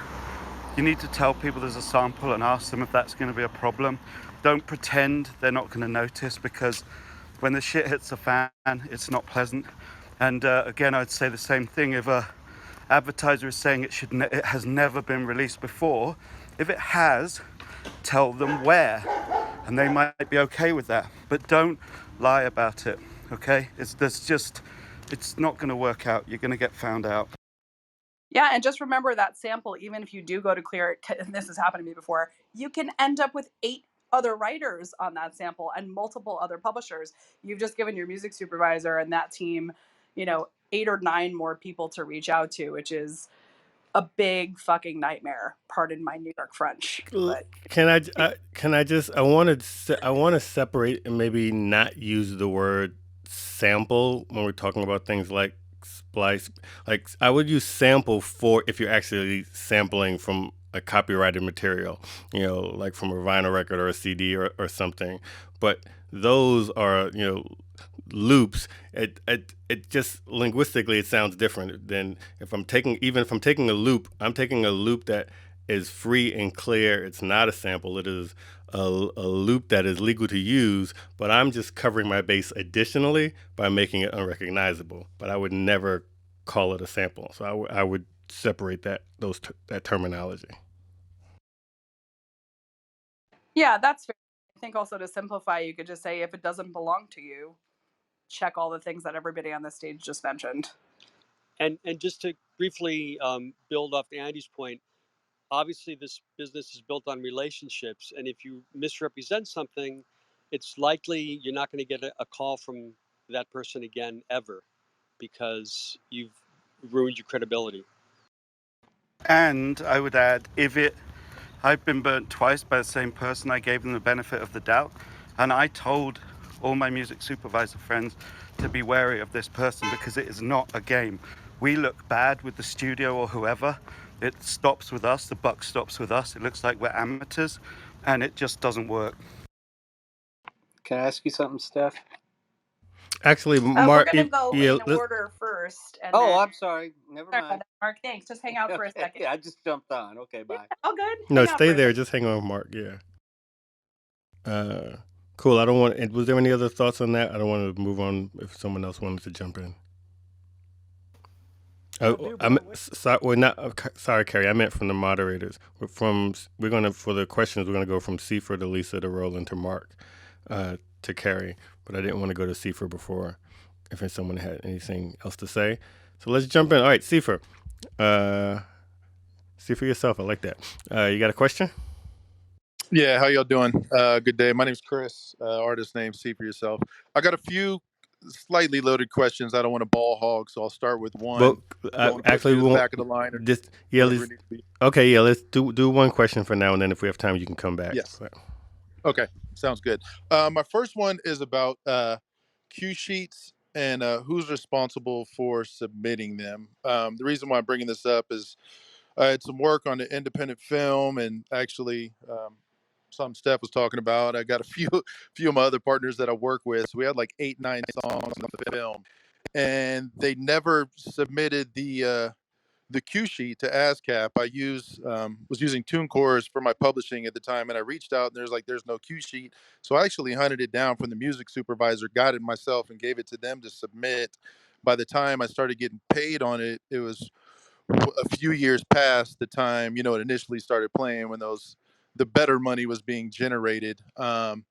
you need to tell people there's a sample and ask them if that's going to be a problem. Don't pretend they're not going to notice, because when the shit hits the fan, it's not pleasant. And again, I'd say the same thing. If a advertiser is saying it has never been released before, if it has, tell them where, and they might be okay with that. But don't lie about it, okay? It's not going to work out. You're going to get found out. Yeah, and just remember that sample, even if you do go to clear it, and this has happened to me before, you can end up with 8 other writers on that sample and multiple other publishers. You've just given your music supervisor and that team, 8 or 9 more people to reach out to, which is a big fucking nightmare. Pardon my New York French. But I want to separate and maybe not use the word sample when we're talking about things like Splice. Like, I would use sample for if you're actually sampling from a copyrighted material, like from a vinyl record or a CD or something. But those are, loops. It just linguistically it sounds different than if I'm taking a loop. I'm taking a loop that is free and clear. It's not a sample. It is a loop that is legal to use, but I'm just covering my base additionally by making it unrecognizable. But I would never call it a sample. So I would separate that terminology. Yeah, that's fair. I think also to simplify, you could just say if it doesn't belong to you, check all the things that everybody on the stage just mentioned. And just to briefly build off Andy's point, obviously this business is built on relationships, and if you misrepresent something, it's likely you're not going to get a call from that person again ever, because you've ruined your credibility. And I would add, I've been burnt twice by the same person. I gave them the benefit of the doubt, and I told all my music supervisor friends to be wary of this person because it is not a game. We look bad with the studio or whoever. It stops with us. The buck stops with us. It looks like we're amateurs, and it just doesn't work. Can I ask you something, Steph? Actually, We're Mark, gonna go yeah, in order first, and Oh, then I'm sorry. Never sorry about mind. that, Mark. Thanks. Just hang out for a Okay, second. I just jumped on. Okay, Yeah, bye. all good. no, Hang out stay for a there. second. Just hang on, Mark. Yeah. Cool. I don't want. Was there any other thoughts on that? I don't want to move on if someone else wanted to jump in. Sorry, well, not sorry, Carrie. I meant from the moderators. We're gonna for the questions. We're gonna go from Cipher to Lisa to Roland to Mark to Carrie. But I didn't want to go to Cipher before if someone had anything else to say. So let's jump in. All right, Cipher. See for yourself. I like that. You got a question? Yeah, how y'all doing? Good day. My name's Chris. Artist name, see for yourself. I got a few slightly loaded questions. I don't want to ball hog, so I'll start with one. Well, Don't want to actually, put we you to the won't. back of the line or Just yeah, whatever let's. it needs to be. Okay, yeah, let's do one question for now, and then if we have time, you can come back. Yes. But, Okay, sounds good. My first one is about cue sheets and who's responsible for submitting them. The reason why I'm bringing this up is I had some work on the independent film, and actually, something Steph was talking about. I got a few of my other partners that I work with. So we had like 8, 9 songs on the film, and they never submitted the cue sheet to ASCAP. I was using TuneCore for my publishing at the time, and I reached out, and there's no cue sheet. So I actually hunted it down from the music supervisor, got it myself, and gave it to them to submit. By the time I started getting paid on it, it was a few years past the time it initially started playing, when the better money was being generated. And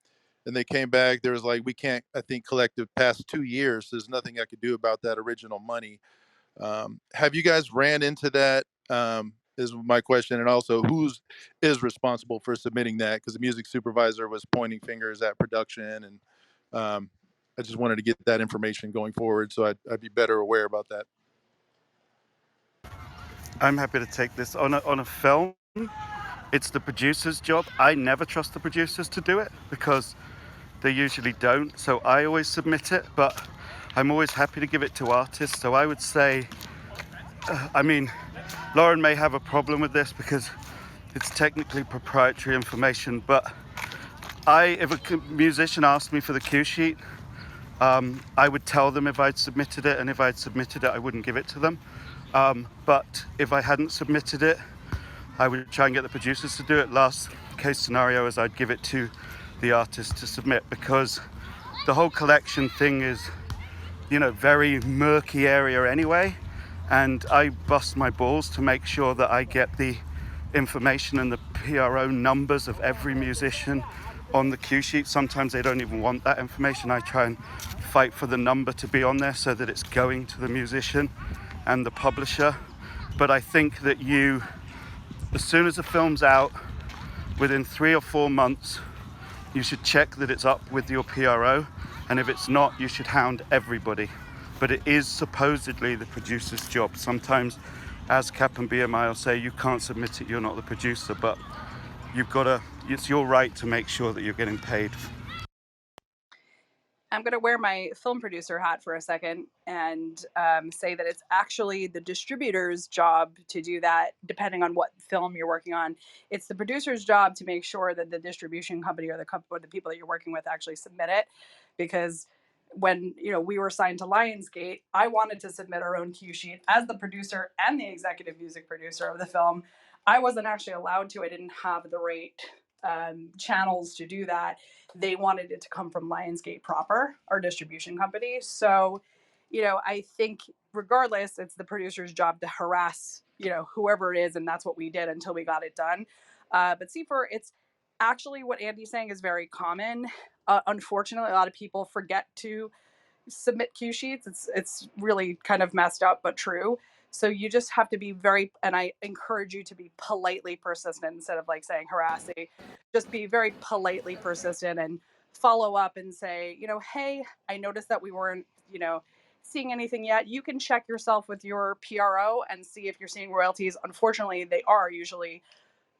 they came back, there was like, we can't, I think, collect the past 2 years. There's nothing I could do about that original money. Have you guys ran into that? Is my question. And also, who's is responsible for submitting that? Because the music supervisor was pointing fingers at production, and I just wanted to get that information going forward, so I'd be better aware about that. I'm happy to take this. On a film, it's the producer's job. I never trust the producers to do it because they usually don't. So I always submit it, but I'm always happy to give it to artists. So I would say, Lauren may have a problem with this because it's technically proprietary information, but if a musician asked me for the cue sheet, I would tell them if I'd submitted it, and if I'd submitted it, I wouldn't give it to them. But if I hadn't submitted it, I would try and get the producers to do it. Last case scenario is I'd give it to the artist to submit, because the whole collection thing is, very murky area anyway. And I bust my balls to make sure that I get the information and the PRO numbers of every musician on the cue sheet. Sometimes they don't even want that information. I try and fight for the number to be on there so that it's going to the musician and the publisher. But I think that as soon as the film's out, within 3 or 4 months, you should check that it's up with your PRO, and if it's not, you should hound everybody. But it is supposedly the producer's job. Sometimes ASCAP and BMI will say you can't submit it, you're not the producer, but it's your right to make sure that you're getting paid. I'm going to wear my film producer hat for a second and say that it's actually the distributor's job to do that, depending on what film you're working on. It's the producer's job to make sure that the distribution company or the people that you're working with actually submit it. Because when we were signed to Lionsgate, I wanted to submit our own cue sheet as the producer and the executive music producer of the film. I wasn't actually allowed to. I didn't have the right channels to do that. They wanted it to come from Lionsgate proper, our distribution company. So, I think regardless, it's the producer's job to harass, whoever it is, and that's what we did until we got it done. But see, actually what Andy's saying is very common. Unfortunately, a lot of people forget to submit cue sheets. It's really kind of messed up, but true. So you just have to be very, and I encourage you to be politely persistent instead of like saying harassing. Just be very politely persistent and follow up and say, hey, I noticed that we weren't, seeing anything yet. You can check yourself with your PRO and see if you're seeing royalties. Unfortunately, they are usually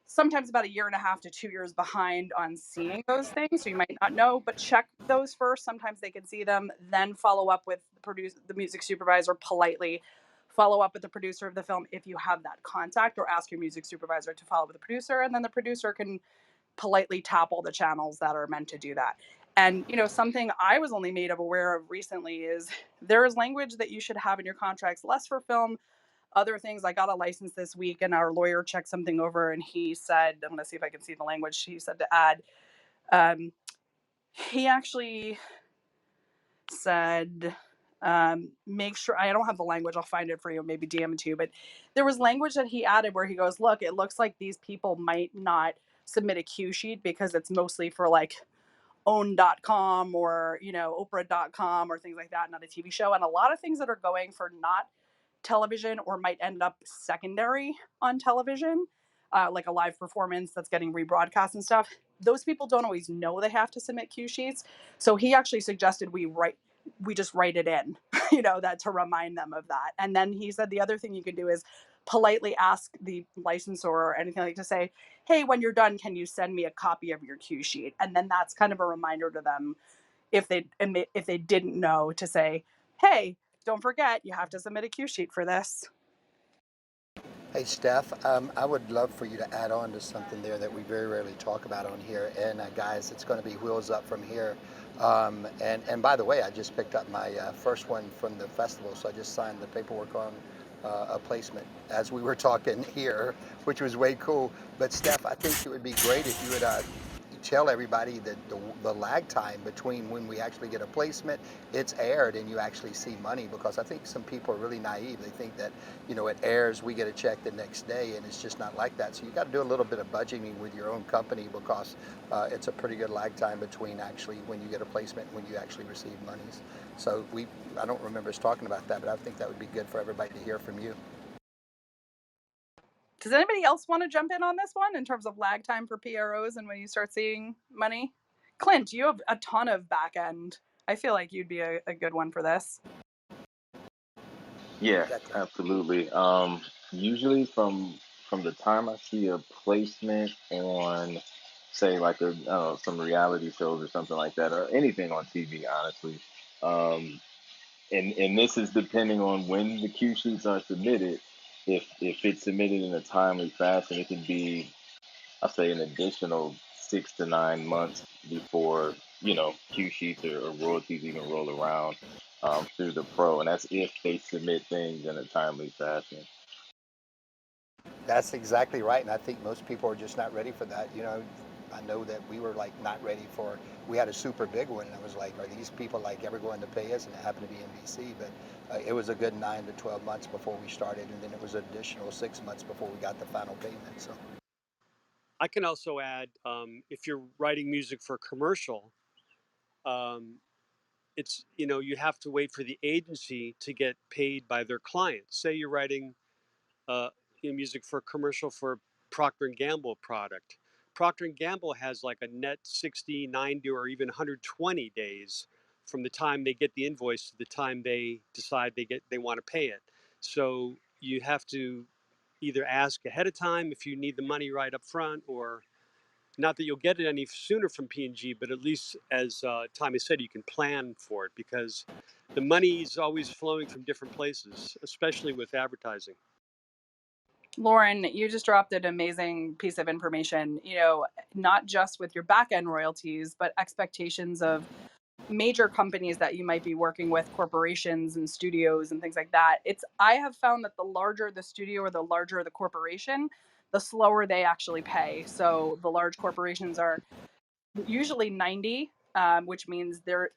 sometimes about 1.5 to 2 years behind on seeing those things. So you might not know, but check those first. Sometimes they can see them, then follow up with the music supervisor politely. Follow up with the producer of the film if you have that contact, or ask your music supervisor to follow with the producer, and then the producer can politely tap all the channels that are meant to do that. And something I was only made aware of recently is there is language that you should have in your contracts, less for film, other things. I got a license this week and our lawyer checked something over and he said, I'm going to see if I can see the language. He said to add, he actually said, make sure, I don't have the language, I'll find it for you, maybe DM it to you, but there was language that he added where he goes, look, it looks like these people might not submit a cue sheet because it's mostly for like own.com or oprah.com or things like that, not a TV show. And a lot of things that are going for not television or might end up secondary on television, like a live performance that's getting rebroadcast and stuff, those people don't always know they have to submit cue sheets. So he actually suggested we just write it in, that to remind them of that. And then he said the other thing you can do is politely ask the licensor or anything like to say, hey, when you're done, can you send me a copy of your cue sheet? And then that's kind of a reminder to them if they didn't know, to say, hey, don't forget, you have to submit a cue sheet for this. Hey, Steph, I would love for you to add on to something there that we very rarely talk about on here. And guys, it's going to be wheels up from here. And by the way, I just picked up my first one from the festival, so I just signed the paperwork on a placement as we were talking here, which was way cool. But Steph, I think it would be great if you would tell everybody that the lag time between when we actually get a placement, it's aired, and you actually see money, because I think some people are really naive. They think that, it airs, we get a check the next day, and it's just not like that. So you got to do a little bit of budgeting with your own company, because it's a pretty good lag time between actually when you get a placement and when you actually receive monies. So I don't remember us talking about that, but I think that would be good for everybody to hear from you. Does anybody else want to jump in on this one in terms of lag time for PROs and when you start seeing money? Clint, you have a ton of back end. I feel like you'd be a good one for this. Yeah, absolutely. Usually from the time I see a placement on, say, like some reality shows or something like that, or anything on TV, honestly. And this is depending on when the cue sheets are submitted. If it's submitted in a timely fashion, it can be, I'll say, an additional 6 to 9 months before cue sheets or royalties even roll around through the pro, and that's if they submit things in a timely fashion. That's exactly right, and I think most people are just not ready for that. I know that we were like not ready for. We had a super big one, and I was like, are these people like ever going to pay us? And it happened to be NBC, but it was a good 9 to 12 months before we started, and then it was an additional 6 months before we got the final payment. So I can also add, if you're writing music for a commercial, it's, you have to wait for the agency to get paid by their client. Say you're writing music for a commercial for Procter & Gamble product. Procter & Gamble has like a net 60, 90, or even 120 days from the time they get the invoice to the time they decide they want to pay it. So you have to either ask ahead of time if you need the money right up front, or not that you'll get it any sooner from P&G, but at least, as Tommy said, you can plan for it, because the money is always flowing from different places, especially with advertising. Lauren, you just dropped an amazing piece of information, not just with your back end royalties, but expectations of major companies that you might be working with, corporations and studios and things like that. I have found that the larger the studio or the larger the corporation, the slower they actually pay. So the large corporations are usually 90 which means they're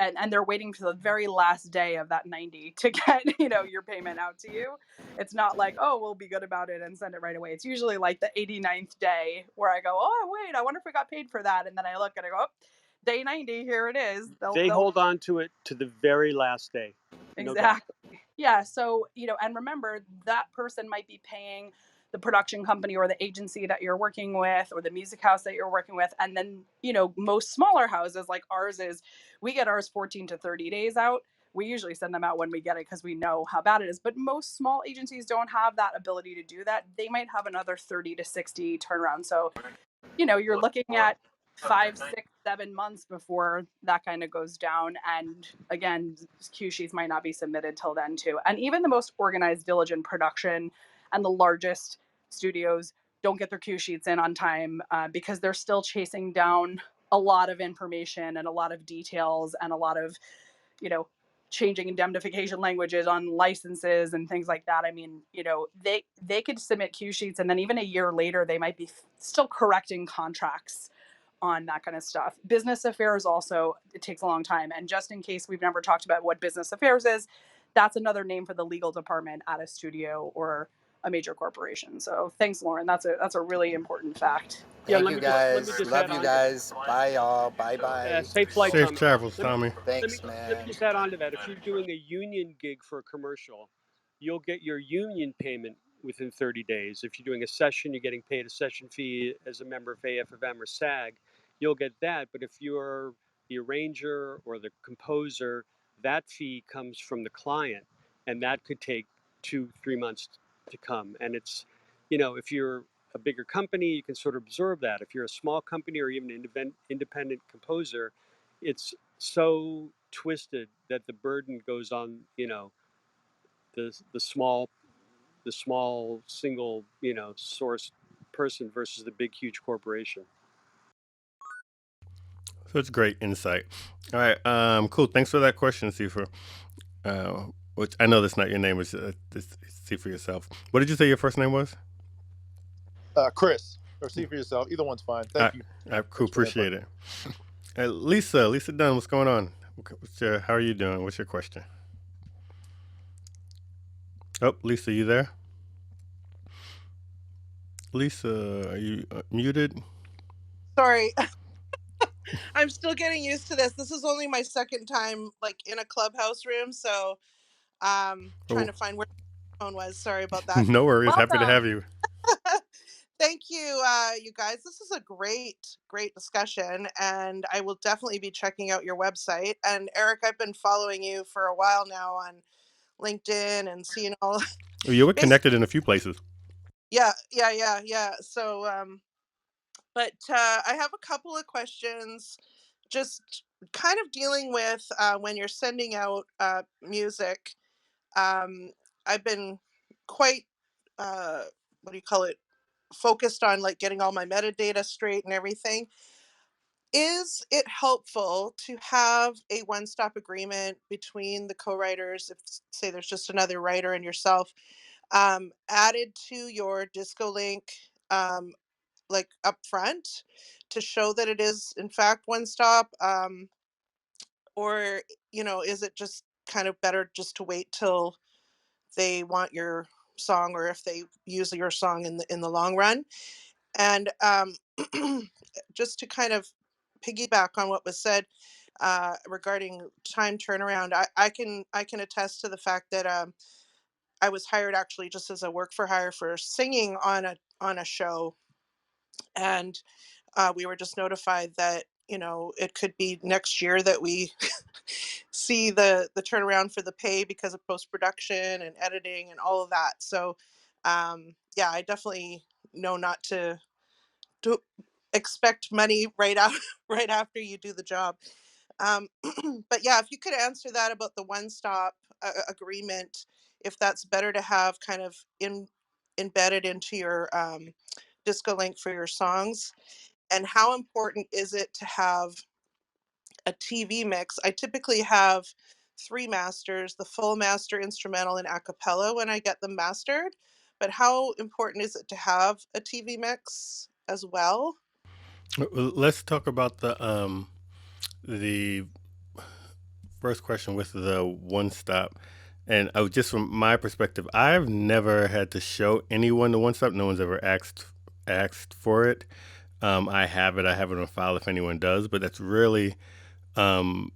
waiting for the very last day of that 90 to get your payment out to you. It's not like, oh, we'll be good about it and send it right away. It's usually like the 89th day where I go, oh wait, I wonder if we got paid for that, and then I look and I go, oh, day 90, here it is. They hold on to it to the very last day. No doubt. Exactly. Yeah. So, and remember, that person might be paying the production company or the agency that you're working with or the music house that you're working with. And then, most smaller houses like ours we get ours 14 to 30 days out. We usually send them out when we get it because we know how bad it is. But most small agencies don't have that ability to do that. They might have another 30 to 60 turnaround. So, you're looking at 5, 6, 7 months before that kind of goes down. And again, cue sheets might not be submitted till then too. And even the most organized, diligent production and the largest studios don't get their cue sheets in on time because they're still chasing down a lot of information and a lot of details and a lot of, changing indemnification languages on licenses and things like that. I mean, they could submit cue sheets and then even a year later, they might be still correcting contracts on that kind of stuff. Business affairs also, it takes a long time. And just in case we've never talked about what business affairs is, that's another name for the legal department at a studio or a major corporation. So thanks, Lauren. That's a really important fact. Thank you guys. Love you guys. Bye, y'all. Bye, bye. Safe flight, Safe Tommy. travels, Tommy. Thanks, Let man. me just add on to that. If you're doing a union gig for a commercial, you'll get your union payment within 30 days. If you're doing a session, you're getting paid a session fee as a member of AFM or SAG, you'll get that. But if you're the arranger or the composer, that fee comes from the client, and that could take 2-3 months to come. And it's, if you're a bigger company, you can sort of absorb that. If you're a small company or even an independent composer, it's so twisted that the burden goes on, the small single, source person versus the big, huge corporation. So it's great insight. All right, cool. Thanks for that question, Sifa. Which I know that's not your name. It's see for yourself. What did you say your first name was? Chris, or see for yourself. Either one's fine. Thank you. Cool. Appreciate it. Lisa Dunn, what's going on? How are you doing? What's your question? Oh, Lisa, you there? Lisa, are you muted? Sorry. I'm still getting used to this. This is only my second time in a clubhouse room, so trying to find where the phone was. Sorry about that. No worries. Welcome. Happy to have you. Thank you, you guys. This is a great discussion, and I will definitely be checking out your website. And Eric, I've been following you for a while now on LinkedIn and seeing all. You were connected in a few places. Yeah. So, but I have a couple of questions, just kind of dealing with when you're sending out music. I've been quite, focused on getting all my metadata straight and everything. Is it helpful to have a one-stop agreement between the co-writers, if say there's just another writer and yourself, added to your disco link up front to show that it is in fact one stop, or is it just kind of better just to wait till they want your song, or if they use your song in the long run? And just to kind of piggyback on what was said regarding time turnaround, I can attest to the fact that I was hired actually just as a work for hire for singing on a show, and we were just notified that it could be next year that we see the turnaround for the pay because of post-production and editing and all of that. So yeah, I definitely know not to expect money right after you do the job. But yeah, if you could answer that about the one-stop agreement, if that's better to have kind of embedded into your disco link for your songs, and how important is it to have a TV mix? I typically have 3 masters, the full master, instrumental, and a cappella when I get them mastered. But how important is it to have a TV mix as well? Let's talk about the first question with the one stop, and I just from my perspective, I've never had to show anyone the one stop. No one's ever asked for it. I have it. I have it on file if anyone does, but that's really um,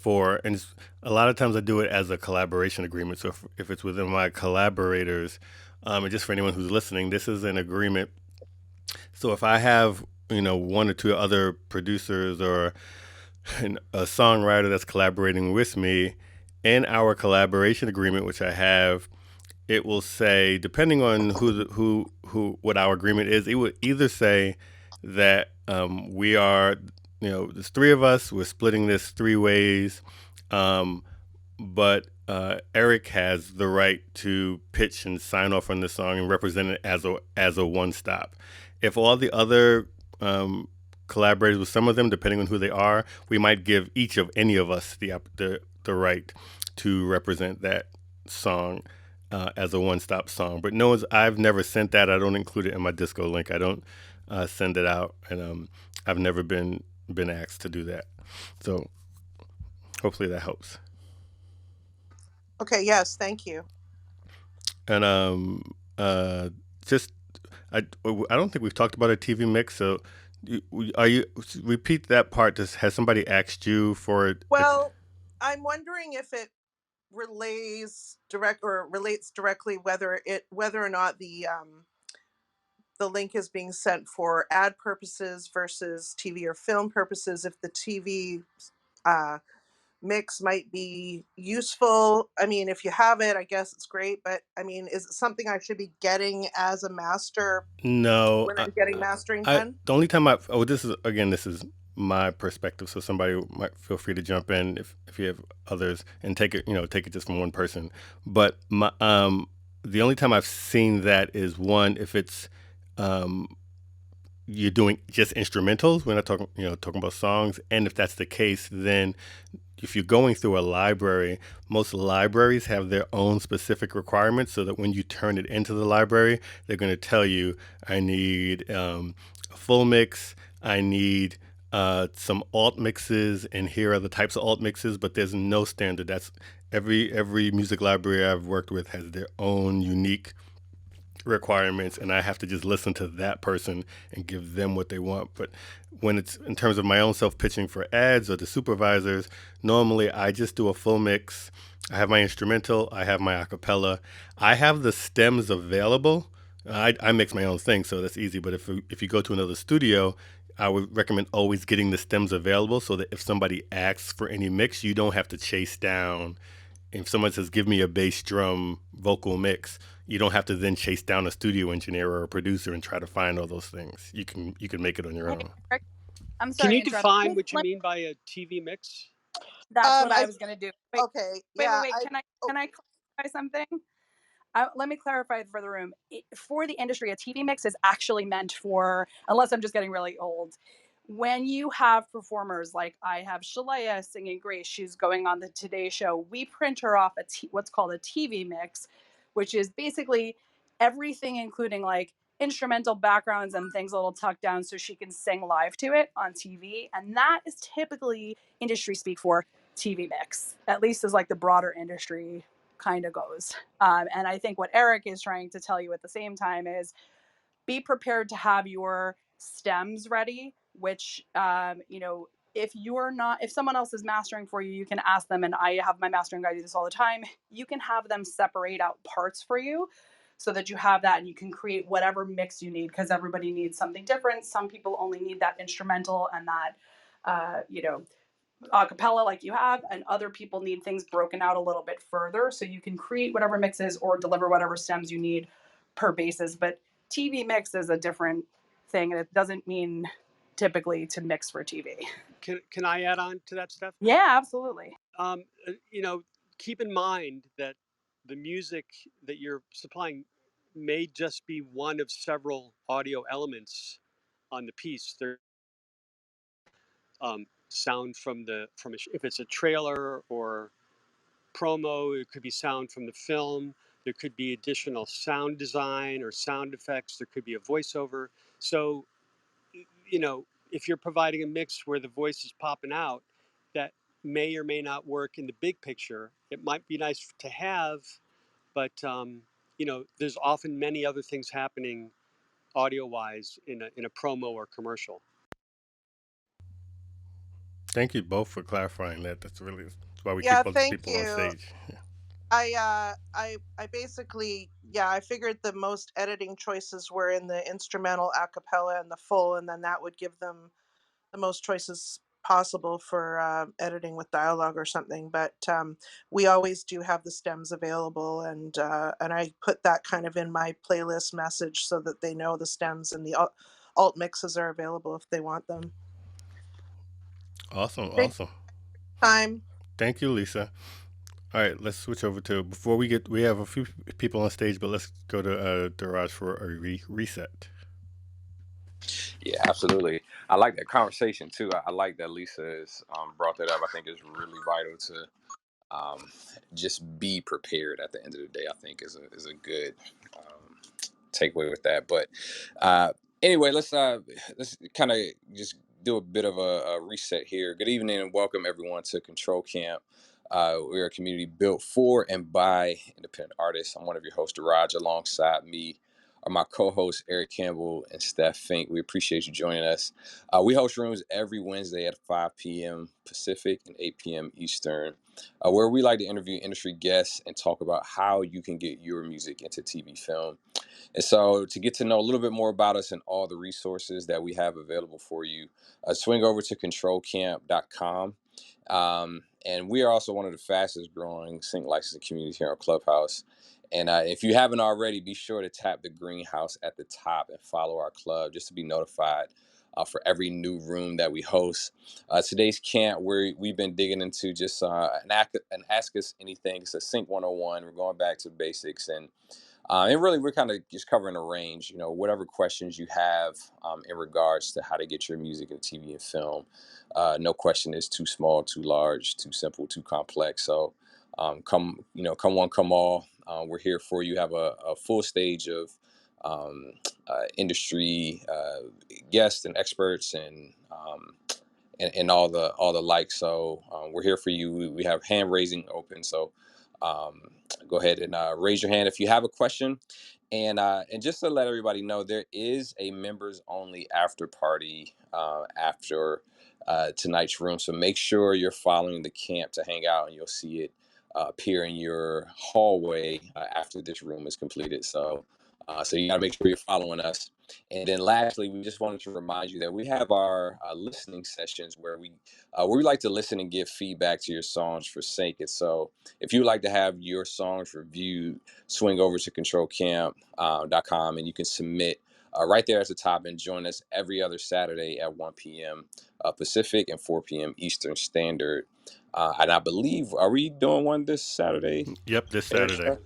and a lot of times I do it as a collaboration agreement. So if it's within my collaborators, and just for anyone who's listening, this is an agreement. So if I have one or two other producers or a songwriter that's collaborating with me, in our collaboration agreement, which I have, it will say, depending on who what our agreement is, it would either say that we are, there's three of us, we're splitting this three ways, but Eric has the right to pitch and sign off on the song and represent it as a one stop. If all the other collaborators, with some of them, depending on who they are, we might give each of any of us the right to represent that song as a one-stop song. But I've never sent that. I don't include it in my disco link. I don't send it out, and I've never been asked to do that. So hopefully that helps. Okay, yes, thank you. And just I don't think we've talked about a TV mix. So are you repeat that part? Has somebody asked you for it? Well, I'm wondering if it relates directly whether or not the link is being sent for ad purposes versus TV or film purposes. If the TV mix might be useful. I mean, if you have it, I guess it's great. But I mean, is it something I should be getting as a master? No. When I'm getting mastering done? The only time this is my perspective. So somebody might feel free to jump in if you have others and take it just from one person. But the only time I've seen that is one, if it's you're doing just instrumentals. We're not talking about songs. And if that's the case, then if you're going through a library, most libraries have their own specific requirements, so that when you turn it into the library, they're going to tell you, I need a full mix, I need some alt mixes, and here are the types of alt mixes, but there's no standard. That's every music library I've worked with has their own unique requirements, and I have to just listen to that person and give them what they want. But when it's in terms of my own self pitching for ads or the supervisors, normally I just do a full mix. I have my instrumental, I have my acapella, I have the stems available. I mix my own thing, so that's easy. But if you go to another studio, I would recommend always getting the stems available, so that if somebody asks for any mix, you don't have to chase down. If someone says, give me a bass drum vocal mix, you don't have to then chase down a studio engineer or a producer and try to find all those things. You can make it on your own. I'm sorry. Can you define what you mean by a TV mix? That's what I was going to do. Wait, Wait. Can I clarify something? Let me clarify for the room. For the industry, a TV mix is actually meant for, unless I'm just getting really old, when you have performers like I have Shalaya singing Grace, she's going on the Today Show, we print her off what's called a TV mix, which is basically everything, including like instrumental backgrounds and things a little tucked down so she can sing live to it on TV. And that is typically industry speak for TV mix, at least as like the broader industry kind of goes. And I think what Eric is trying to tell you at the same time is be prepared to have your stems ready, which, if someone else is mastering for you, you can ask them, and I have my mastering guy do this all the time. You can have them separate out parts for you so that you have that and you can create whatever mix you need, because everybody needs something different. Some people only need that instrumental and that, a cappella like you have, and other people need things broken out a little bit further, so you can create whatever mixes or deliver whatever stems you need per basis. But TV mix is a different thing, and it doesn't mean typically to mix for TV. Can I add on to that, Steph? Yeah, absolutely. Keep in mind that the music that you're supplying may just be one of several audio elements on the piece. There, sound from if it's a trailer or promo, it could be sound from the film. There could be additional sound design or sound effects. There could be a voiceover. So, if you're providing a mix where the voice is popping out, that may or may not work in the big picture. It might be nice to have, but there's often many other things happening audio-wise in a promo or commercial. Thank you both for clarifying that. That's why we Yeah, keep other thank people on you. stage. I basically, yeah, I figured the most editing choices were in the instrumental, a cappella, and the full, and then that would give them the most choices possible for editing with dialogue or something. But we always do have the stems available, and I put that kind of in my playlist message so that they know the stems and the alt mixes are available if they want them. Awesome, Thank awesome. time. Thank you, Lisa. All right, let's switch over to before we have a few people on stage, but let's go to Daraj for a reset. Yeah, absolutely. I like that conversation too. I like that Lisa has brought that up. I think it's really vital to just be prepared at the end of the day. I think is a good takeaway with that. But anyway, let's kind of just do a bit of a reset here. Good evening and welcome everyone to Control Camp. We're a community built for and by independent artists. I'm one of your hosts, Raj. Alongside me are my co-hosts, Eric Campbell and Steph Fink. We appreciate you joining us. We host rooms every Wednesday at 5 p.m. Pacific and 8 p.m. Eastern, where we like to interview industry guests and talk about how you can get your music into TV film. And so to get to know a little bit more about us and all the resources that we have available for you, swing over to controlcamp.com. And we are also one of the fastest growing sync licensing communities here on Clubhouse. And if you haven't already, be sure to tap the greenhouse at the top and follow our club just to be notified for every new room that we host. Today's camp, we've been digging into just an Ask Us Anything. It's a Sync 101. We're going back to basics. And really, we're kind of just covering a range, whatever questions you have in regards to how to get your music in TV and film. No question is too small, too large, too simple, too complex. So come one, come all. We're here for you. Have a full stage of industry guests and experts and all the like. So we're here for you. We have hand raising open. So go ahead and raise your hand if you have a question. And just to let everybody know, there is a members only after party after tonight's room. So make sure you're following the camp to hang out, and you'll see it appear in your hallway after this room is completed. So you got to make sure you're following us. And then lastly, we just wanted to remind you that we have our listening sessions where we like to listen and give feedback to your songs for sync. And so if you'd like to have your songs reviewed, swing over to controlcamp.com and you can submit right there at the top and join us every other Saturday at 1 p.m. Pacific and 4 p.m. Eastern Standard. And I believe, are we doing one this Saturday? Yep, this Eric? Saturday.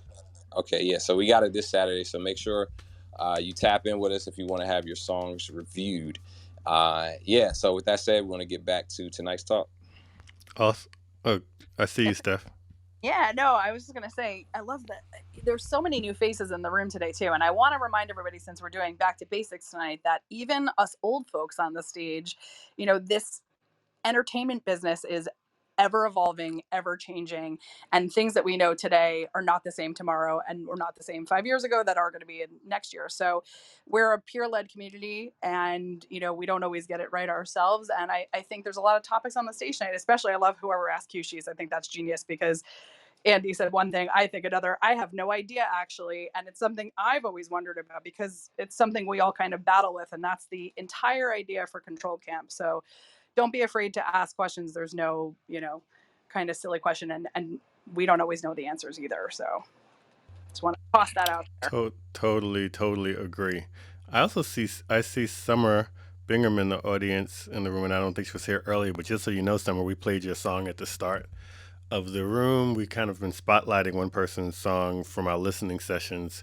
Okay, yeah. So we got it this Saturday. So make sure you tap in with us if you want to have your songs reviewed. Yeah. So with that said, we're going to get back to tonight's talk. Awesome. Oh, I see you, Steph. Yeah, no, I was just going to say, I love that there's so many new faces in the room today, too. And I want to remind everybody, since we're doing Back to Basics tonight, that even us old folks on the stage, this entertainment business is ever evolving, ever changing, and things that we know today are not the same tomorrow and were not the same 5 years ago that are going to be in next year. So we're a peer-led community, and we don't always get it right ourselves. And I think there's a lot of topics on the stage tonight, especially I love whoever asked Q-Sheets. I think that's genius because Andy said one thing, I think another. I have no idea, actually. And it's something I've always wondered about because it's something we all kind of battle with. And that's the entire idea for Control Camp. So don't be afraid to ask questions. There's no, kind of silly question. And we don't always know the answers either. So just want to toss that out there. Totally agree. I see Summer Bingham in the audience in the room, and I don't think she was here earlier, but just so you know, Summer, we played your song at the start of the room. We kind of been spotlighting one person's song from our listening sessions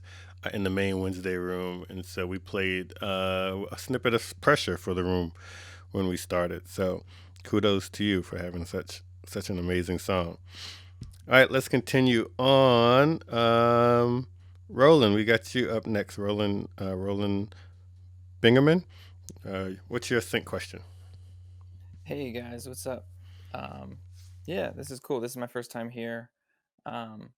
in the main Wednesday room, and so we played a snippet of Pressure for the room when we started. So kudos to you for having such an amazing song. All right, let's continue on. Roland, we got you up next. Roland Bingaman. What's your sync question? Hey guys, what's up? Um, yeah, this is cool. This is my first time here. Um,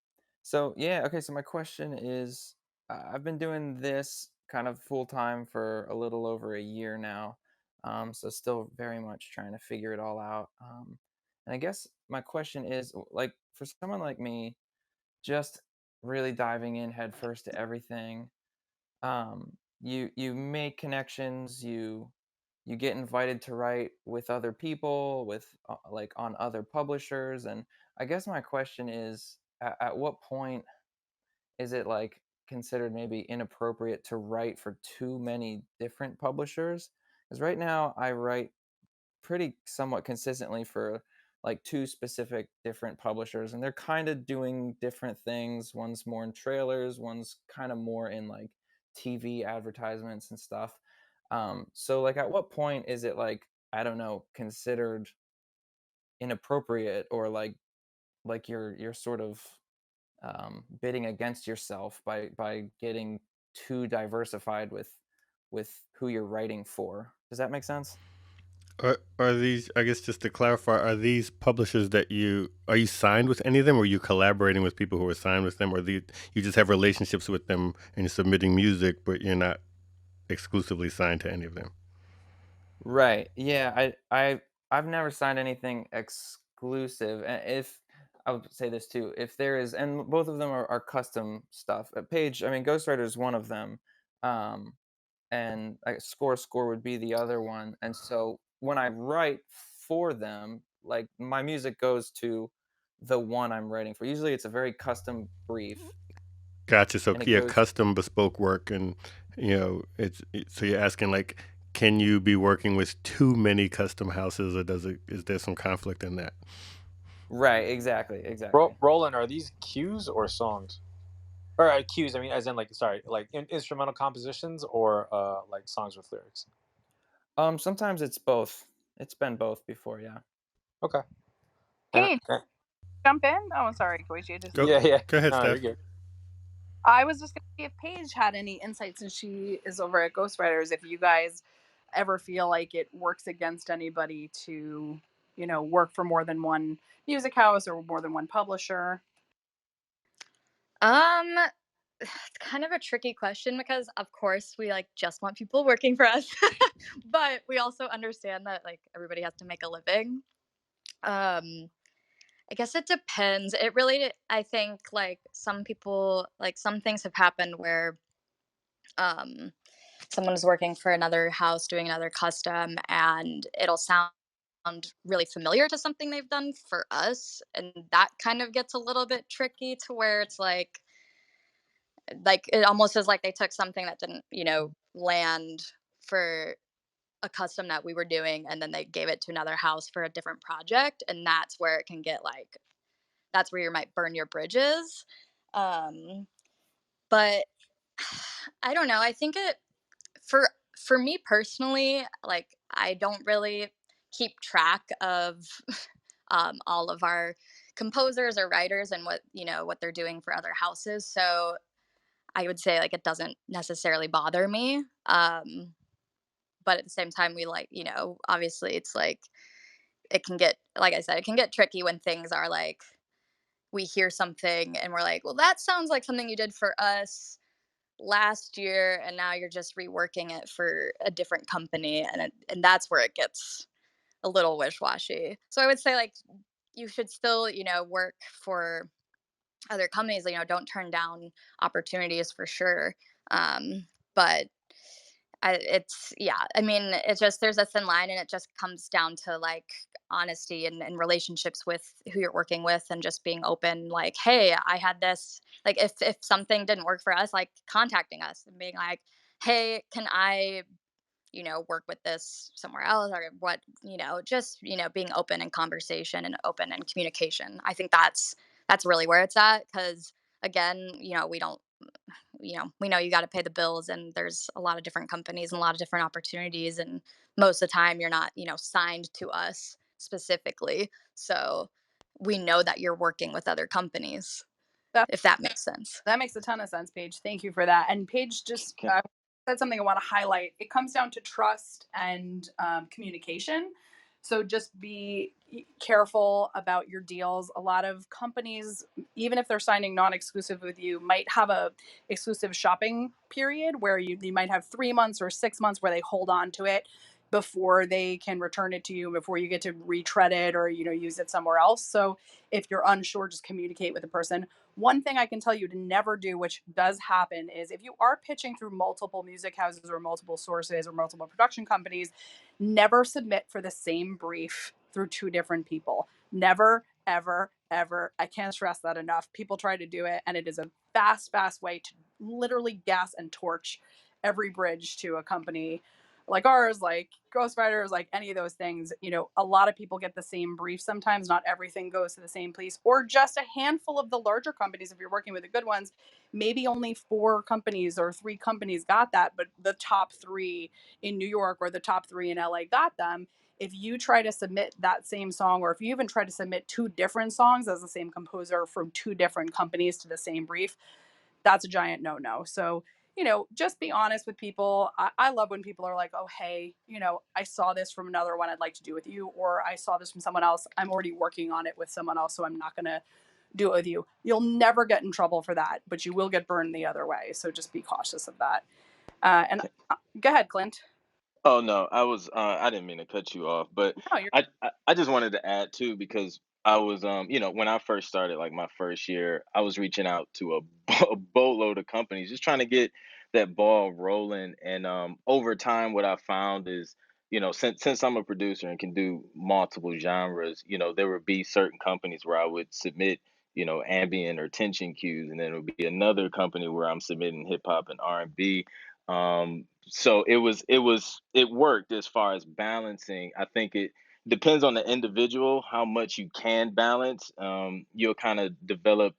okay. So my question is, I've been doing this kind of full time for a little over a year now. So still very much trying to figure it all out. And I guess my question is, like, for someone like me, just really diving in headfirst to everything. You make connections, you get invited to write with other people, with like on other publishers, and I guess my question is, at what point is it like considered maybe inappropriate to write for too many different publishers? Because right now I write pretty somewhat consistently for like two specific different publishers, and they're kind of doing different things. One's more in trailers, one's kind of more in like TV advertisements and stuff. So like at what point is it like, I don't know, considered inappropriate, or like you're sort of bidding against yourself by getting too diversified with who you're writing for? Does that make sense? Are these, I guess just to clarify, are these publishers that are you signed with any of them, or are you collaborating with people who are signed with them, or you just have relationships with them and you're submitting music, but you're not exclusively signed to any of them? Right. Yeah. I've never signed anything exclusive. And if I would say this too, if there is, and both of them are custom stuff. Page, I mean, Ghostwriter is one of them, um, and Score would be the other one. And so when I write for them, like my music goes to the one I'm writing for. Usually, it's a very custom brief, Gotcha. So and it yeah, goes. custom bespoke work, and so you're asking like, can you be working with too many custom houses, or is there some conflict in that? Right. Exactly. Roland, are these cues or songs? Or cues, I mean, as in like, sorry, like instrumental compositions or like songs with lyrics? Sometimes it's both. It's been both before, yeah. Okay. Hey, jump in. Oh, sorry, Koichi. Yeah. Go ahead, No, Steph. you're good. I was just going to see if Paige had any insights, since she is over at Ghostwriters, if you guys ever feel like it works against anybody to, work for more than one music house or more than one publisher. It's kind of a tricky question because of course we like just want people working for us, but we also understand that like everybody has to make a living. I guess it depends. It really, I think, like some people, like some things have happened where someone is working for another house doing another custom, and it'll sound really familiar to something they've done for us, and that kind of gets a little bit tricky to where it's like it almost is like they took something that didn't, land for a custom that we were doing, and then they gave it to another house for a different project, and that's where it can get like that's where you might burn your bridges. But I don't know. I think for me personally, like I don't really keep track of all of our composers or writers and what they're doing for other houses. So I would say like it doesn't necessarily bother me. But at the same time, we like obviously it's like it can get, like I said, it can get tricky when things are like we hear something and we're like, well, that sounds like something you did for us last year, and now you're just reworking it for a different company, and that's where it gets a little wish-washy. So I would say like you should still work for other companies. Don't turn down opportunities for sure. But it's yeah. I mean, it's just there's a thin line, and it just comes down to like honesty and relationships with who you're working with, and just being open. Like, hey, I had this. Like, if something didn't work for us, like contacting us and being like, hey, can I, work with this somewhere else, or what, just being open in conversation and open in communication. I think that's really where it's at, because again, we don't we know you got to pay the bills, and there's a lot of different companies and a lot of different opportunities, and most of the time you're not signed to us specifically, so we know that you're working with other companies, if that makes sense. That makes a ton of sense, Paige. Thank you for that. And Paige, just said something I want to highlight. It comes down to trust and communication. So just be careful about your deals. A lot of companies, even if they're signing non-exclusive with you, might have a exclusive shopping period where you might have 3 months or 6 months where they hold on to it before they can return it to you, before you get to retread it or use it somewhere else. So if you're unsure, just communicate with the person. One thing I can tell you to never do, which does happen, is if you are pitching through multiple music houses or multiple sources or multiple production companies, never submit for the same brief through 2 different people. Never, ever, ever. I can't stress that enough. People try to do it, and it is a fast way to literally gas and torch every bridge to a company like ours, like ghostwriters, like any of those things. A lot of people get the same brief sometimes. Not everything goes to the same place, or just a handful of the larger companies. If you're working with the good ones, maybe only 4 companies or 3 companies got that, but the top 3 in New York or the top 3 in LA got them. If you try to submit that same song, or if you even try to submit 2 different songs as the same composer from 2 different companies to the same brief, that's a giant no-no. So, just be honest with people. I love when people are like, oh, hey, I saw this from another one I'd like to do with you, or I saw this from someone else. I'm already working on it with someone else, so I'm not going to do it with you. You'll never get in trouble for that, but you will get burned the other way. So just be cautious of that. And go ahead, Clint. Oh no, I didn't mean to cut you off, but No, you're I just wanted to add too, because I was when I first started, like my first year, I was reaching out to a boatload of companies just trying to get that ball rolling. And over time what I found is, since I'm a producer and can do multiple genres, there would be certain companies where I would submit, ambient or tension cues, and then it would be another company where I'm submitting hip hop and R&B. So it worked as far as balancing. I think it depends on the individual how much you can balance. You'll kind of develop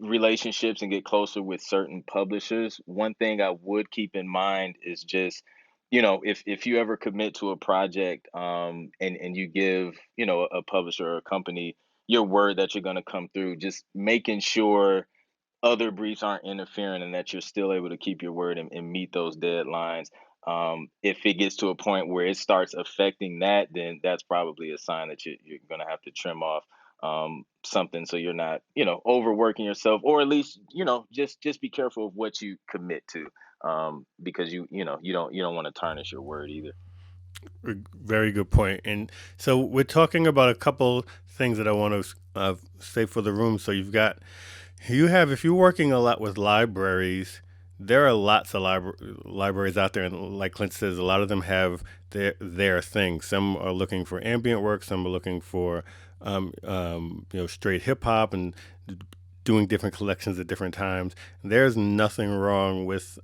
relationships and get closer with certain publishers. One thing I would keep in mind is just, if you ever commit to a project, and you give, a publisher or a company your word that you're going to come through, just making sure other briefs aren't interfering and that you're still able to keep your word and meet those deadlines. If it gets to a point where it starts affecting that, then that's probably a sign that you're going to have to trim off something, so you're not, overworking yourself, or at least, just be careful of what you commit to, because you don't want to tarnish your word either. Very good point. And so we're talking about a couple things that I want to say for the room. So if you're working a lot with libraries, there are lots of libraries out there, and like Clint says, a lot of them have their thing. Some are looking for ambient work, some are looking for straight hip hop and doing different collections at different times. There's nothing wrong with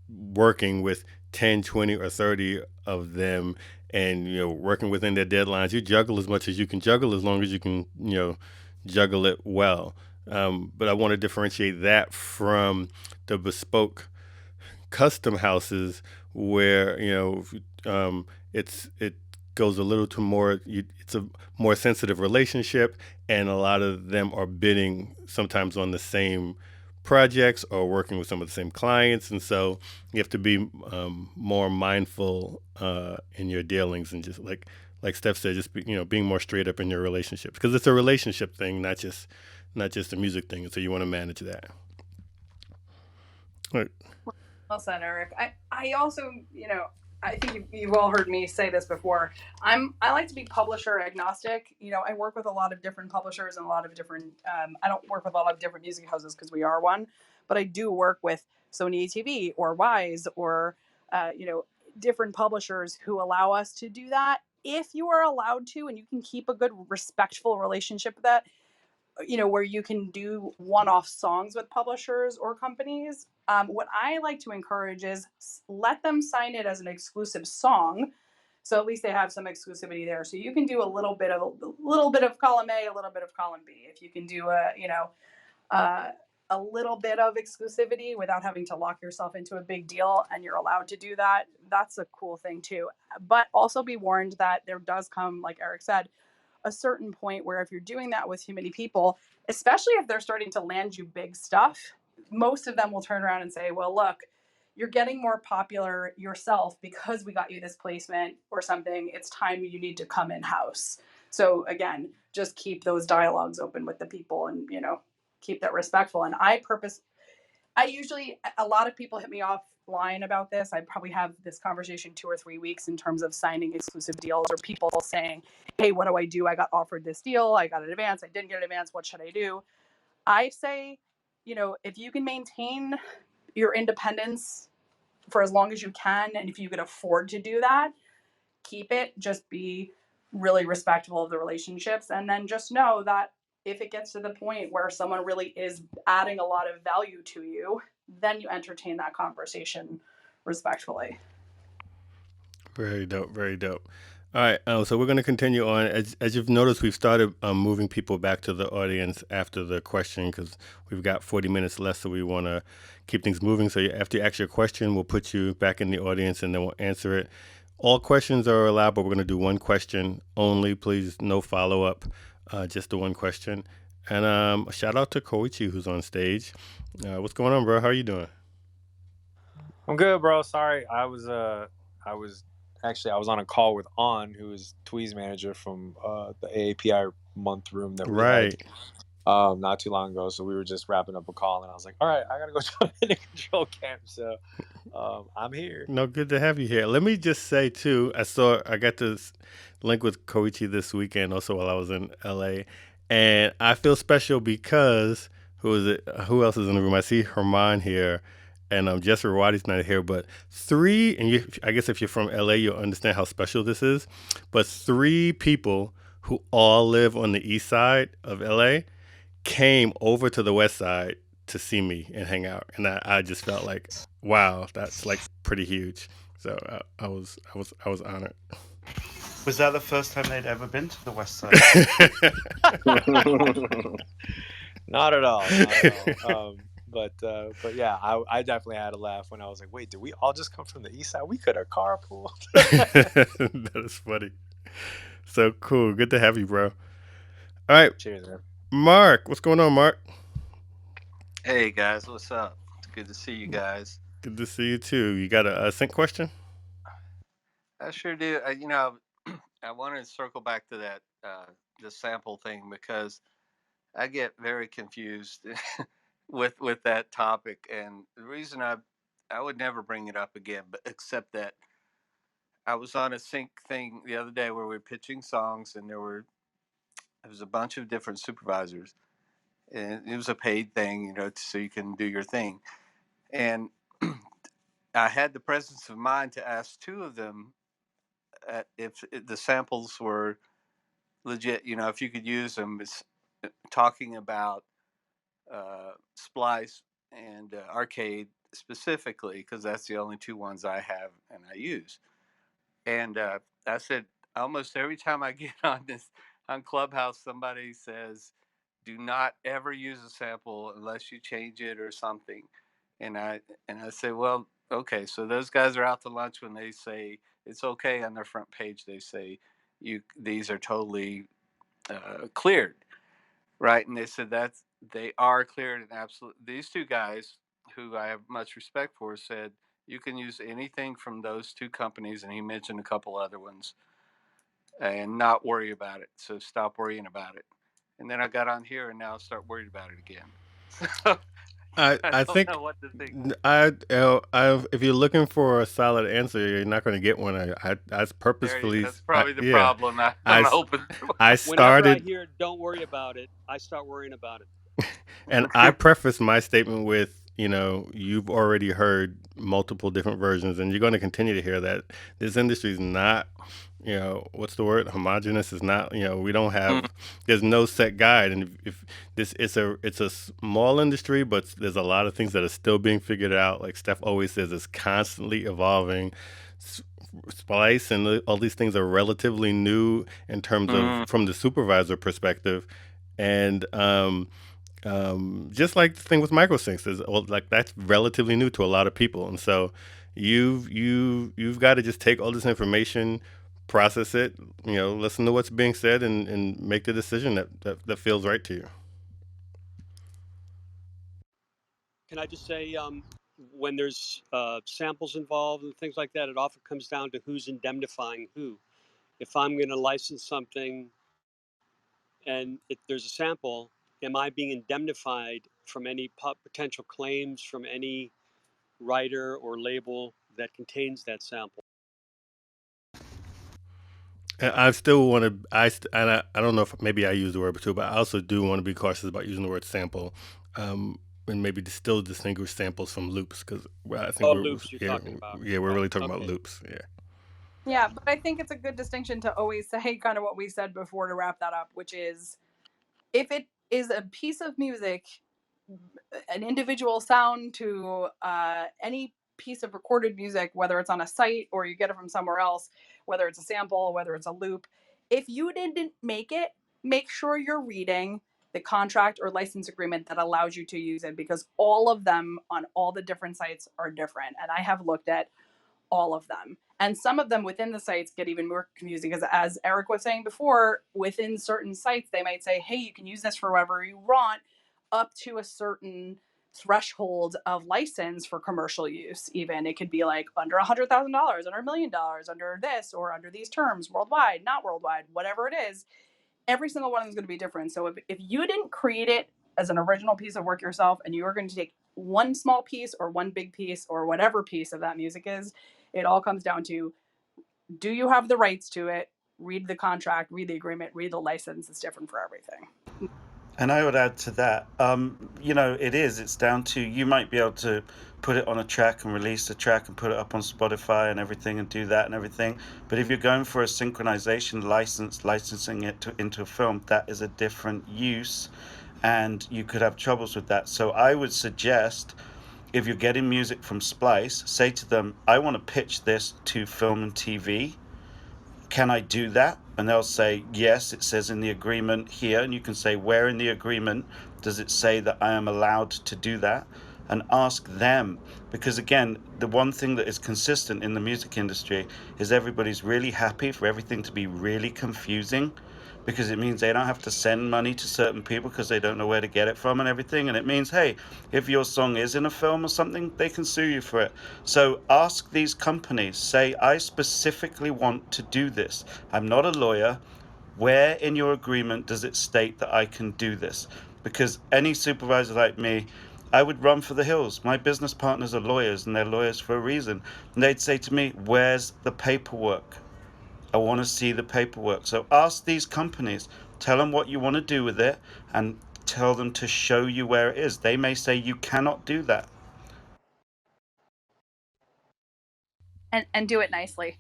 working with 10, 20, or 30 of them, and working within their deadlines. You juggle as much as you can juggle, as long as you can juggle it well. But I want to differentiate that from the bespoke custom houses where it goes a little to more. It's a more sensitive relationship, and a lot of them are bidding sometimes on the same projects or working with some of the same clients, and so you have to be more mindful in your dealings, and just like Steph said, just being more straight up in your relationships, because it's a relationship thing, not just a music thing, and so you want to manage that. Right. well said, Eric. I also, I think you've all heard me say this before. I like to be publisher agnostic. I work with a lot of different publishers and a lot of different. I don't work with a lot of different music houses because we are one, but I do work with Sony ATV or Wise or different publishers who allow us to do that. If you are allowed to, and you can keep a good, respectful relationship with that, where you can do one-off songs with publishers or companies. What I like to encourage is let them sign it as an exclusive song, so at least they have some exclusivity there. So you can do a little bit of column A, a little bit of column B. If you can do a little bit of exclusivity without having to lock yourself into a big deal, and you're allowed to do that, that's a cool thing too. But also be warned that there does come, like Eric said, a certain point where if you're doing that with too many people, especially if they're starting to land you big stuff, most of them will turn around and say, well, look, you're getting more popular yourself because we got you this placement or something. It's time you need to come in house. So again, just keep those dialogues open with the people, and keep that respectful. And I usually, a lot of people hit me offline about this. I probably have this conversation 2 or 3 weeks in terms of signing exclusive deals, or people saying, hey, what do I do? I got offered this deal. I got an advance. I didn't get an advance. What should I do? I say, if you can maintain your independence for as long as you can, and if you can afford to do that, keep it. Just be really respectful of the relationships, and then just know that if it gets to the point where someone really is adding a lot of value to you, then you entertain that conversation respectfully. Very dope. Very dope. All right. So we're going to continue on. As you've noticed, we've started moving people back to the audience after the question because we've got 40 minutes left, so we want to keep things moving. So after you ask your question, we'll put you back in the audience and then we'll answer it. All questions are allowed, but we're going to do one question only. Please, no follow-up, just the one question. And a shout out to Koichi, who's on stage. What's going on, bro? How are you doing? I'm good, bro. Sorry, I was on a call with On, who is Twee's manager from the AAPI month room that we had not too long ago. So we were just wrapping up a call, and I was like, all right, I gotta go jump into control camp. So I'm here. No, good to have you here. Let me just say too, I got this link with Koichi this weekend also while I was in LA, and I feel special because who else is in the room? I see Herman here, and Jess Rawadi's not here, but I guess if you're from LA, you'll understand how special this is. But 3 people who all live on the east side of LA came over to the west side to see me and hang out, and I just felt like, wow, that's like pretty huge. So I was honored. Was that the first time they'd ever been to the west side? Not at all. But yeah, I definitely had a laugh when I was like, wait, did we all just come from the east side? We could have carpooled. That is funny. So cool. Good to have you, bro. All right. Cheers, man. Mark, what's going on, Mark? Hey guys, what's up? It's good to see you guys. Good to see you too. You got a sync question? I sure do. I wanted to circle back to that the sample thing, because I get very confused with that topic, and the reason I would never bring it up again, but except that I was on a sync thing the other day where we were pitching songs, and there was a bunch of different supervisors, and it was a paid thing, so you can do your thing. And I had the presence of mind to ask 2 of them if the samples were legit, if you could use them. It's talking about Splice and Arcade specifically, because that's the only 2 ones I have and I use. And I said, almost every time I get on Clubhouse, somebody says, do not ever use a sample unless you change it or something. And I say, well, okay, so those guys are out to lunch when they say it's okay. On their front page, they say these are totally cleared, right? And they said they are cleared, and absolutely. These 2 guys, who I have much respect for, said you can use anything from those 2 companies, and he mentioned a couple other ones, and not worry about it. So stop worrying about it. And then I got on here, and now I start worried about it again. I think know what to think. If you're looking for a solid answer, you're not going to get one. I purposefully. That's probably the problem. I'm hoping. Whenever I hear "don't worry about it," I start worrying about it. And I preface my statement with, you've already heard multiple different versions, and you're going to continue to hear that. This industry is not, what's the word? Homogenous. Is not, we don't have. There's no set guide, and if this it's a small industry, but there's a lot of things that are still being figured out. Like Steph always says, it's constantly evolving. Splice and all these things are relatively new in terms of from the supervisor perspective, and just like the thing with microsyncs is like that's relatively new to a lot of people, and so you've got to just take all this information, process it, listen to what's being said, and make the decision that feels right to you. Can I just say, when there's samples involved and things like that, it often comes down to who's indemnifying who. If I'm going to license something and if there's a sample, am I being indemnified from any potential claims from any writer or label that contains that sample? And I still want to. I don't know if maybe I use the word too, but I also do want to be cautious about using the word sample, and maybe still distinguish samples from loops because I think loops you're talking about. we're really talking Okay. about loops. Yeah. Yeah, but I think it's a good distinction to always say kind of what we said before to wrap that up, which is if it is a piece of music, an individual sound to any piece of recorded music, whether it's on a site or you get it from somewhere else, whether it's a sample, whether it's a loop, if you didn't make it, make sure you're reading the contract or license agreement that allows you to use it, because all of them on all the different sites are different. And I have looked at all of them. And some of them within the sites get even more confusing because, as Eric was saying before, within certain sites, they might say, hey, you can use this for whatever you want up to a certain threshold of license for commercial use. Even it could be like under $100,000, under $1 million, under this or under these terms, worldwide, not worldwide, whatever it is. Every single one of them is going to be different. So if you didn't create it as an original piece of work yourself and you are going to take one small piece or one big piece or whatever piece of that music is, it all comes down to, do you have the rights to it? Read the contract, read the agreement, read the license. It's different for everything. And I would add to that, it's down to, you might be able to put it on a track and release the track and put it up on Spotify and everything and do that and everything. But if you're going for a synchronization license, licensing it into a film, that is a different use and you could have troubles with that. So I would suggest, if you're getting music from Splice, say to them, I want to pitch this to film and TV. Can I do that? And they'll say, yes, it says in the agreement here. And you can say, where in the agreement does it say that I am allowed to do that? And ask them. Because again, the one thing that is consistent in the music industry is everybody's really happy for everything to be really confusing, because it means they don't have to send money to certain people because they don't know where to get it from and everything. And it means, hey, if your song is in a film or something, they can sue you for it. So ask these companies, say, I specifically want to do this. I'm not a lawyer. Where in your agreement does it state that I can do this? Because any supervisor like me, I would run for the hills. My business partners are lawyers, and they're lawyers for a reason. And they'd say to me, where's the paperwork? I want to see the paperwork. So ask these companies, tell them what you want to do with it, and tell them to show you where it is. They may say you cannot do that. And do it nicely.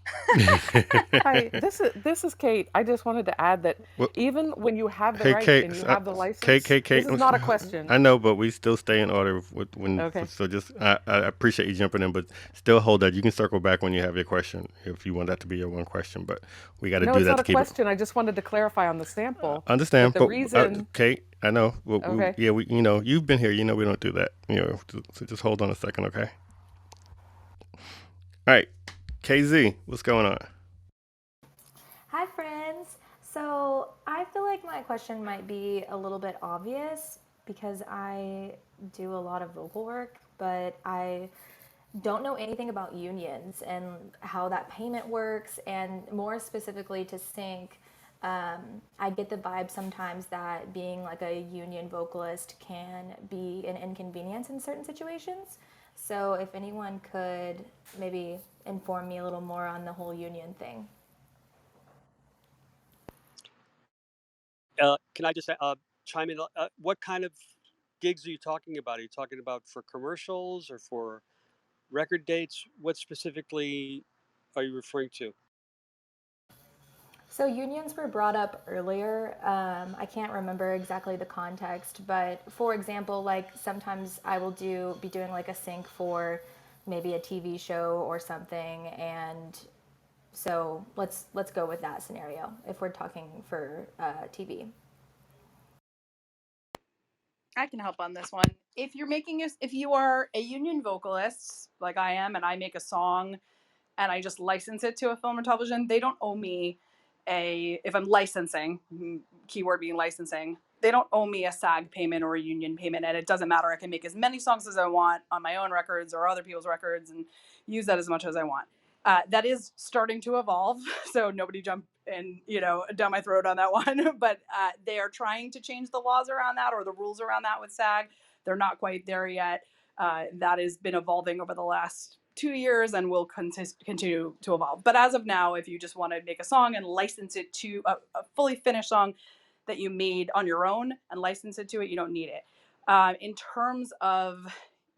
Hi, this is Kate. I just wanted to add that Well, even when you have the hey, right Kate, and you have the license, Kate, this is not a question. I know, but we still stay in order when. Okay. So just, I appreciate you jumping in, but still hold that. You can circle back when you have your question if you want that to be your one question. But we got to No, do it's that not to a keep question. I just wanted to clarify on the sample. it. Understand, The but reason. Kate, I know. Okay. You've been here. We don't do that. So just hold on a second, okay? All right, KZ, what's going on? Hi, friends. So I feel like my question might be a little bit obvious because I do a lot of vocal work, but I don't know anything about unions and how that payment works, and more specifically to sync. I get the vibe sometimes that being like a union vocalist can be an inconvenience in certain situations. So if anyone could maybe inform me a little more on the whole union thing. Can I just chime in? What kind of gigs are you talking about? Are you talking about for commercials or for record dates? What specifically are you referring to? So unions were brought up earlier. I can't remember exactly the context, but for example, like sometimes I will be doing like a sync for maybe a TV show or something, and so let's go with that scenario if we're talking for TV. I can help on this one. If you are a union vocalist like I am, and I make a song and I just license it to a film or television, they don't owe me if I'm licensing, keyword being licensing, they don't owe me a SAG payment or a union payment, and it doesn't matter. I can make as many songs as I want on my own records or other people's records and use that as much as I want. That is starting to evolve, so nobody jump and down my throat on that one. But they are trying to change the laws around that or the rules around that with SAG. They're not quite there yet. That has been evolving over the last 2 years and will continue to evolve. But as of now, if you just want to make a song and license it to a fully finished song that you made on your own and license it to it, you don't need it. In terms of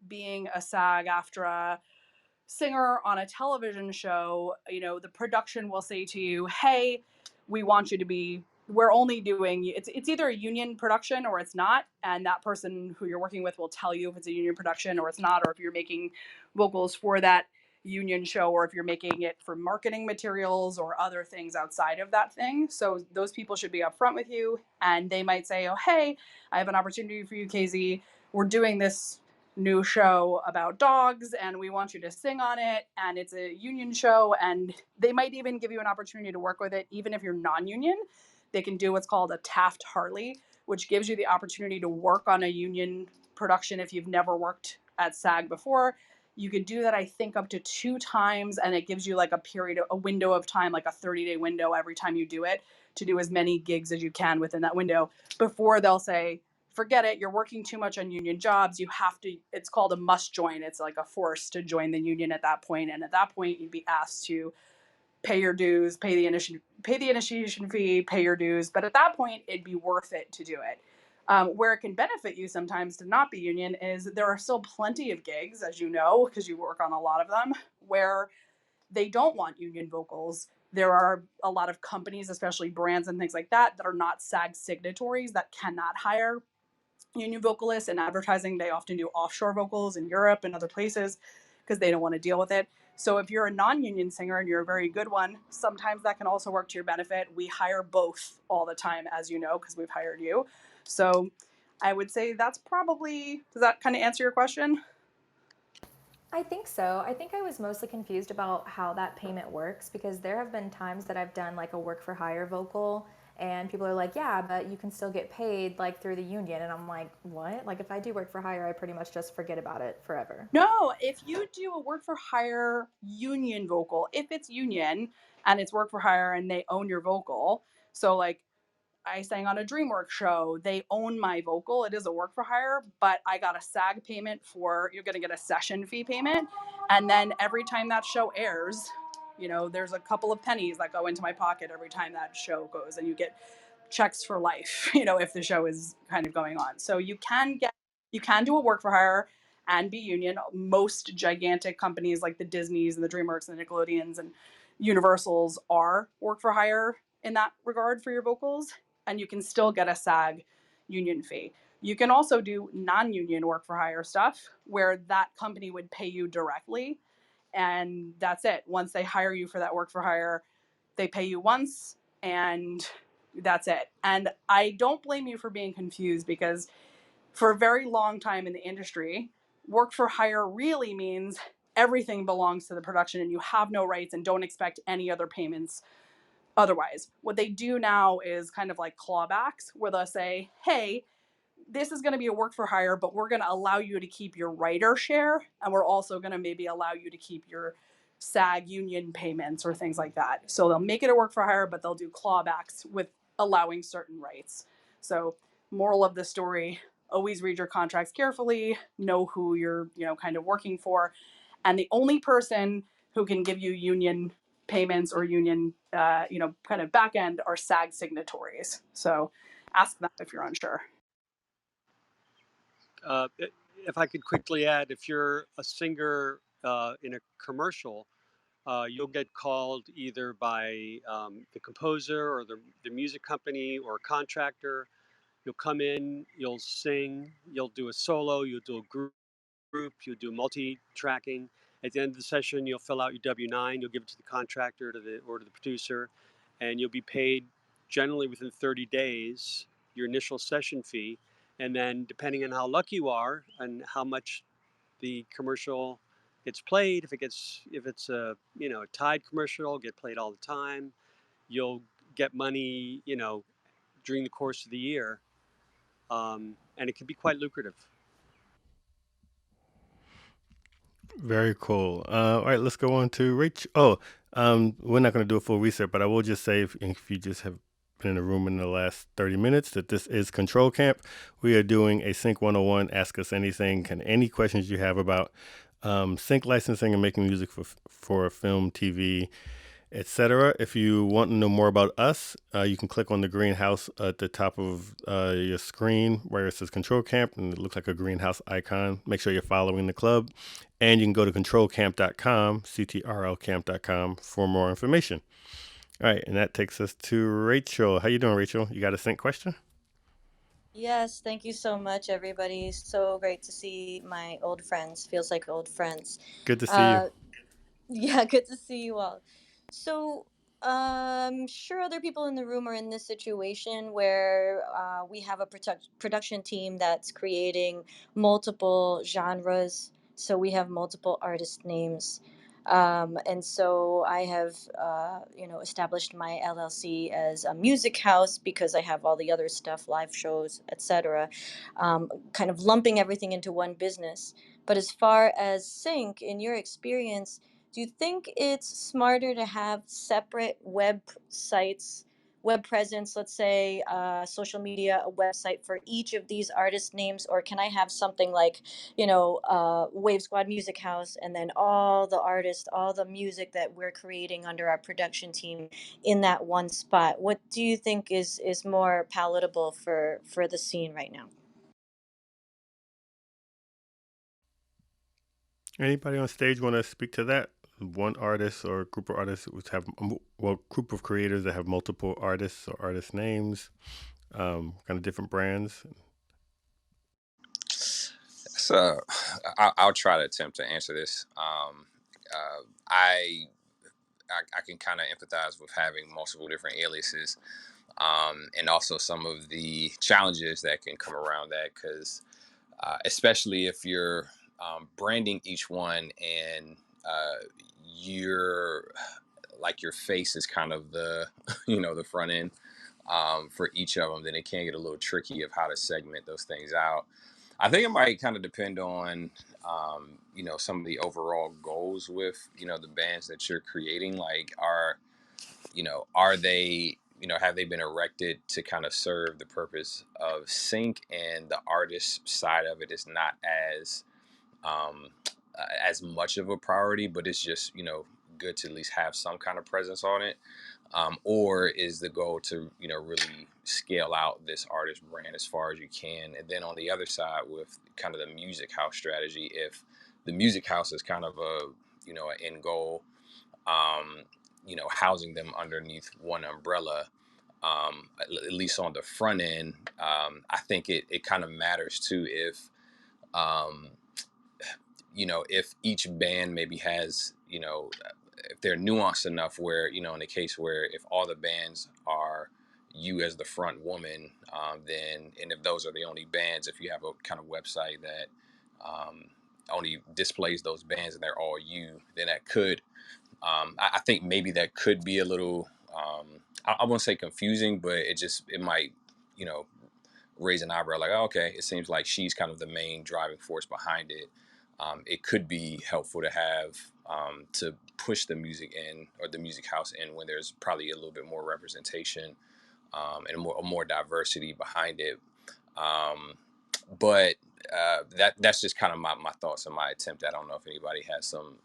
being a SAG-AFTRA singer on a television show, the production will say to you, hey, we want you to be, we're only doing, it's either a union production or it's not. And that person who you're working with will tell you if it's a union production or it's not, or if you're making vocals for that union show, or if you're making it for marketing materials or other things outside of that thing. So those people should be upfront with you, and they might say, oh, hey, I have an opportunity for you, KZ. We're doing this new show about dogs and we want you to sing on it, and it's a union show, and they might even give you an opportunity to work with it even if you're non-union. They can do what's called a Taft-Hartley, which gives you the opportunity to work on a union production if you've never worked at SAG before. You could do that, I think, up to 2 times, and it gives you like a window of time, like a 30-day window every time you do it, to do as many gigs as you can within that window before they'll say, forget it, you're working too much on union jobs. You have to, it's called a must join. It's like a force to join the union at that point. And at that point, you'd be asked to pay your dues, pay the initiation fee, pay your dues. But at that point, it'd be worth it to do it. Where it can benefit you sometimes to not be union is there are still plenty of gigs, as you know, because you work on a lot of them, where they don't want union vocals. There are a lot of companies, especially brands and things like that, that are not SAG signatories that cannot hire union vocalists. In advertising, they often do offshore vocals in Europe and other places because they don't want to deal with it. So if you're a non-union singer and you're a very good one, sometimes that can also work to your benefit. We hire both all the time, as you know, because we've hired you. So I would say that's probably, does that kind of answer your question? I think so. I think I was mostly confused about how that payment works, because there have been times that I've done like a work for hire vocal and people are like, yeah, but you can still get paid like through the union. And I'm like, what? Like if I do work for hire, I pretty much just forget about it forever. No, if you do a work for hire union vocal, if it's union and it's work for hire and they own your vocal, so like I sang on a DreamWorks show, they own my vocal, it is a work for hire, but I got a SAG payment for, you're going to get a session fee payment. And then every time that show airs, there's a couple of pennies that go into my pocket every time that show goes, and you get checks for life, if the show is kind of going on. So you can do a work for hire and be union. Most gigantic companies like the Disneys and the DreamWorks and the Nickelodeons and Universals are work for hire in that regard for your vocals, and you can still get a SAG union fee. You can also do non-union work for hire stuff where that company would pay you directly, and that's it. Once they hire you for that work for hire, they pay you once and that's it. And I don't blame you for being confused, because for a very long time in the industry, work for hire really means everything belongs to the production and you have no rights and don't expect any other payments otherwise. What they do now is kind of like clawbacks, where they'll say, hey, this is going to be a work for hire, but we're going to allow you to keep your writer share, and we're also going to maybe allow you to keep your SAG union payments or things like that. So they'll make it a work for hire, but they'll do clawbacks with allowing certain rights. So moral of the story, always read your contracts carefully, know who you're, kind of working for. And the only person who can give you union payments or union, kind of back end are SAG signatories. So ask them if you're unsure. If I could quickly add, if you're a singer in a commercial, you'll get called either by the composer or the music company or a contractor. You'll come in, you'll sing, you'll do a solo, you'll do a group, you'll do multi-tracking. At the end of the session, you'll fill out your W-9, you'll give it to the contractor or to the producer, and you'll be paid generally within 30 days your initial session fee. And then depending on how lucky you are and how much the commercial gets played, if it's a tied commercial, get played all the time, you'll get money during the course of the year. and it can be quite lucrative. Very cool. All right, let's go on to Rachel. Oh, we're not going to do a full reset, but I will just say if you just have been in the room in the last 30 minutes that this is Control Camp. We are doing a Sync 101, Ask Us Anything. Can any questions you have about sync licensing and making music for film, TV, etc. If you want to know more about us, you can click on the greenhouse at the top of your screen where it says Control Camp, and it looks like a greenhouse icon. Make sure you're following the club, and you can go to controlcamp.com, CTRLcamp.com, for more information. All right, and that takes us to Rachel. How you doing, Rachel? You got a sync question? Yes, thank you so much, everybody. So great to see my old friends. Feels like old friends. Good to see you. Yeah, good to see you all. So, I'm sure other people in the room are in this situation where we have a production team that's creating multiple genres. So, we have multiple artist names. And so I have, established my LLC as a music house because I have all the other stuff, live shows, etc. Kind of lumping everything into one business. But as far as sync, in your experience, do you think it's smarter to have separate websites, web presence, let's say social media, a website for each of these artist names? Or can I have something like, Wave Squad Music House, and then all the artists, all the music that we're creating under our production team in that one spot? What do you think is more palatable for the scene right now? Anybody on stage want to speak to that? One artist or group of artists which have, group of creators that have multiple artists or artist names, kind of different brands. So I'll try to attempt to answer this. I can kind of empathize with having multiple different aliases, and also some of the challenges that can come around that, because especially if you're branding each one and you're like your face is kind of the the front end for each of them, then it can get a little tricky of how to segment those things out. I think it might kind of depend on some of the overall goals with the bands that you're creating. Like, are they, have they been erected to kind of serve the purpose of sync, and the artist side of it is not um, as much of a priority, but it's just good to at least have some kind of presence on it. Or is the goal to really scale out this artist brand as far as you can? And then on the other side, with kind of the music house strategy, if the music house is kind of a an end goal, housing them underneath one umbrella, at least on the front end, I think it kind of matters too if um, if each band maybe has, if they're nuanced enough where, in the case where if all the bands are you as the front woman, then, and if those are the only bands, if you have a kind of website that um, only displays those bands and they're all you, then that could, I think maybe that could be a little, I won't say confusing, but it might, you know, raise an eyebrow, like, oh, okay, it seems like she's kind of the main driving force behind it. It could be helpful to have to push the music in, or the music house in, when there's probably a little bit more representation, and a more diversity behind it. Um, but that's just kind of my thoughts and my attempt. I don't know if anybody has some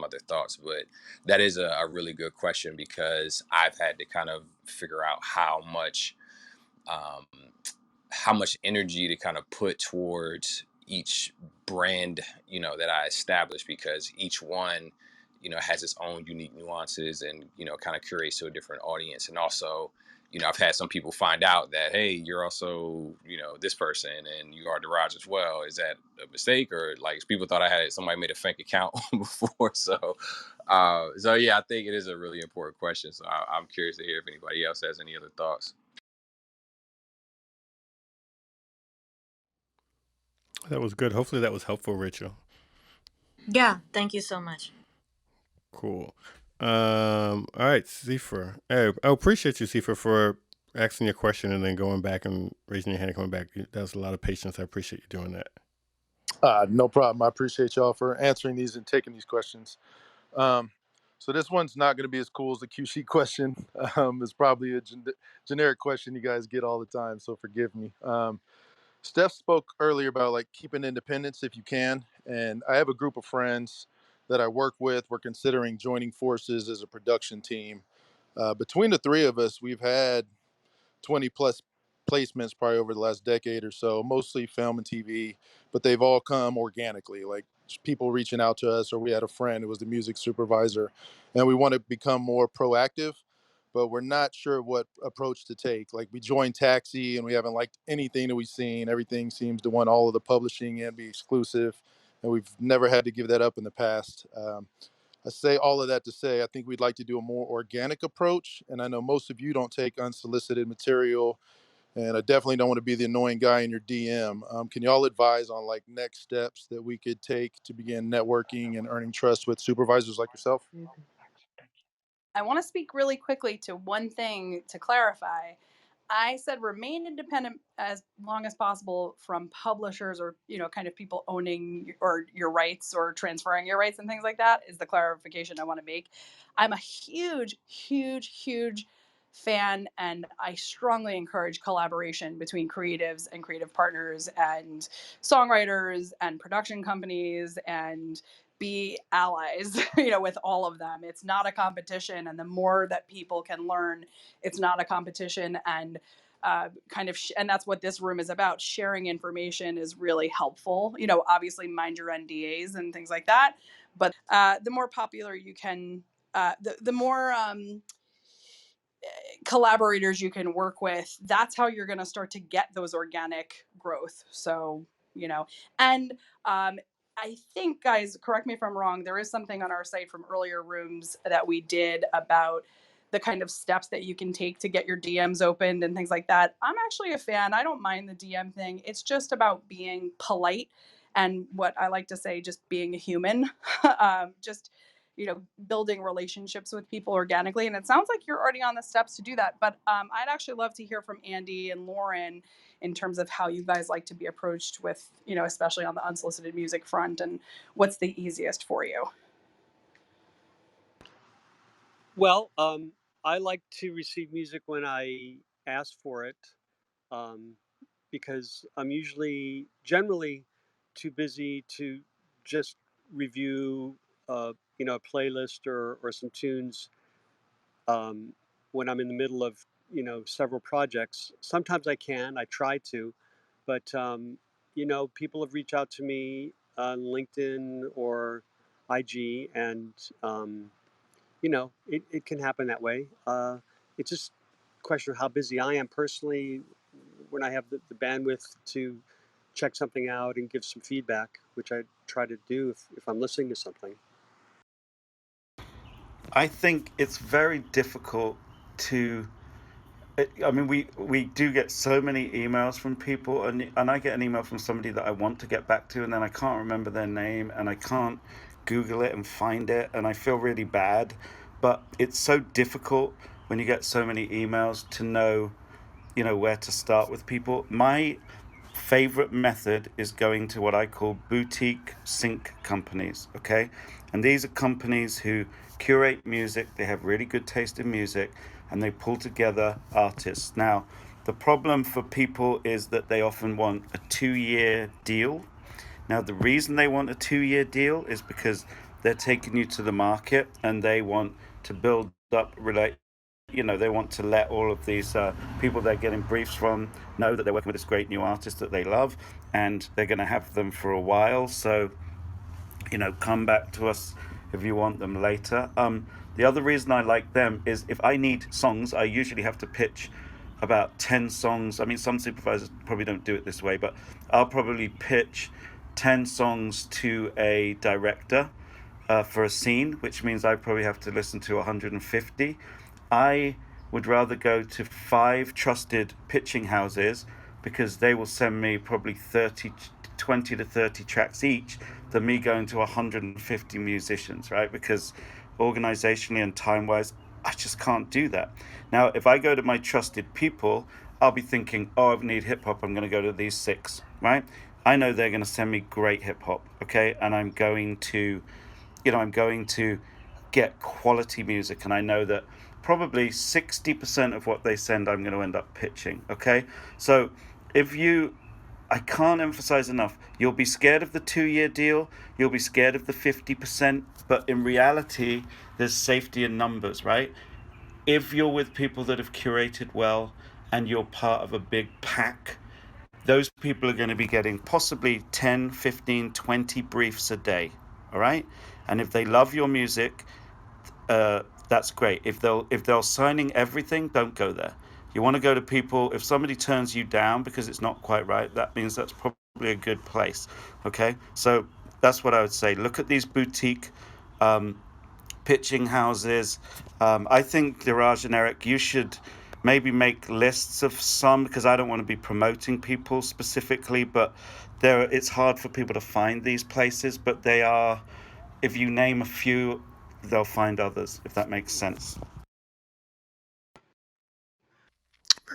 other thoughts, but that is a really good question, because I've had to kind of figure out um, how much energy to kind of put towards each brand, that I establish, because each one, has its own unique nuances, and, kind of curates to a different audience. And also, I've had some people find out that, hey, you're also, this person, and you are Diraj as well. Is that a mistake? Or, like, people thought I had somebody made a fake account before. So yeah, I think it is a really important question. So I'm curious to hear if anybody else has any other thoughts. That was good. Hopefully that was helpful, Rachel. Yeah, thank you so much. Cool. All right, Zephyr. Hey, I appreciate you, Zephyr, for asking your question and then going back and raising your hand and coming back. That was a lot of patience. I appreciate you doing that. No problem. I appreciate y'all for answering these and taking these questions. Um, so this one's not going to be as cool as the Q sheet question. It's probably a generic question you guys get all the time, so forgive me. Steph spoke earlier about like keeping independence if you can, and I have a group of friends that I work with. We're considering joining forces as a production team. Between the three of us, we've had 20 plus placements probably over the last decade or so, mostly film and TV, but they've all come organically, like people reaching out to us, or we had a friend who was the music supervisor, and we want to become more proactive, but we're not sure what approach to take. Like we joined Taxi and we haven't liked anything that we've seen. Everything seems to want all of the publishing and be exclusive, and we've never had to give that up in the past. I say all of that to say I think we'd like to do a more organic approach. And I know most of you don't take unsolicited material. And I definitely don't want to be the annoying guy in your DM. Can y'all advise on like next steps that we could take to begin networking and earning trust with supervisors like yourself? I want to speak really quickly to one thing to clarify. I said remain independent as long as possible from publishers or, kind of people owning or your rights or transferring your rights and things like that is the clarification I want to make. I'm a huge, huge, huge fan, and I strongly encourage collaboration between creatives and creative partners and songwriters and production companies, and be allies, with all of them. It's not a competition, and the more that people can learn, it's not a competition. And and that's what this room is about. Sharing information is really helpful. Obviously mind your NDAs and things like that, but the more popular you can, the more collaborators you can work with, that's how you're going to start to get those organic growth. So, and I think, guys, correct me if I'm wrong, there is something on our site from earlier rooms that we did about the kind of steps that you can take to get your DMs opened and things like that. I'm actually a fan. I don't mind the DM thing. It's just about being polite, and what I like to say, just being a human. Just building relationships with people organically. And it sounds like you're already on the steps to do that. But I'd actually love to hear from Andy and Lauren in terms of how you guys like to be approached with, especially on the unsolicited music front, and what's the easiest for you. Well, I like to receive music when I ask for it, because I'm generally too busy to just review, a playlist or some tunes, when I'm in the middle of, several projects. Sometimes I try to, but, people have reached out to me on LinkedIn or IG, and, it can happen that way. It's just a question of how busy I am personally when I have the bandwidth to check something out and give some feedback, which I try to do if I'm listening to something. I think it's very difficult to. I mean, we do get so many emails from people, and I get an email from somebody that I want to get back to, and then I can't remember their name, and I can't Google it and find it, and I feel really bad. But it's so difficult when you get so many emails to know, where to start with people. My favorite method is going to what I call boutique sync companies, okay? And these are companies who curate music, they have really good taste in music, and they pull together artists. Now, the problem for people is that they often want a 2-year deal. Now, the reason they want a 2-year deal is because they're taking you to the market and they want to build up they want to let all of these people they're getting briefs from know that they're working with this great new artist that they love, and they're going to have them for a while. So, come back to us if you want them later. The other reason I like them is if I need songs, I usually have to pitch about 10 songs. I mean, some supervisors probably don't do it this way, but I'll probably pitch 10 songs to a director for a scene, which means I probably have to listen to 150. I would rather go to 5 trusted pitching houses because they will send me probably 20 to 30 tracks each than me going to 150 musicians, right? Because organizationally and time-wise, I just can't do that. Now, if I go to my trusted people, I'll be thinking, oh, I need hip hop. I'm going to go to these 6, right? I know they're going to send me great hip hop, okay? And I'm going to, I'm going to get quality music. And I know that probably 60% of what they send, I'm going to end up pitching, okay? So if you, I can't emphasize enough, you'll be scared of the 2-year deal, you'll be scared of the 50%, but in reality, there's safety in numbers, right? If you're with people that have curated well and you're part of a big pack, those people are going to be getting possibly 10, 15, 20 briefs a day, all right? And if they love your music, that's great. If they're signing everything, don't go there. You want to go to people. If somebody turns you down because it's not quite right, that means that's probably a good place. Okay, so that's what I would say. Look at these boutique pitching houses. I think Diraj and Eric, you should maybe make lists of some, because I don't want to be promoting people specifically, but it's hard for people to find these places, but they are, if you name a few, they'll find others, if that makes sense.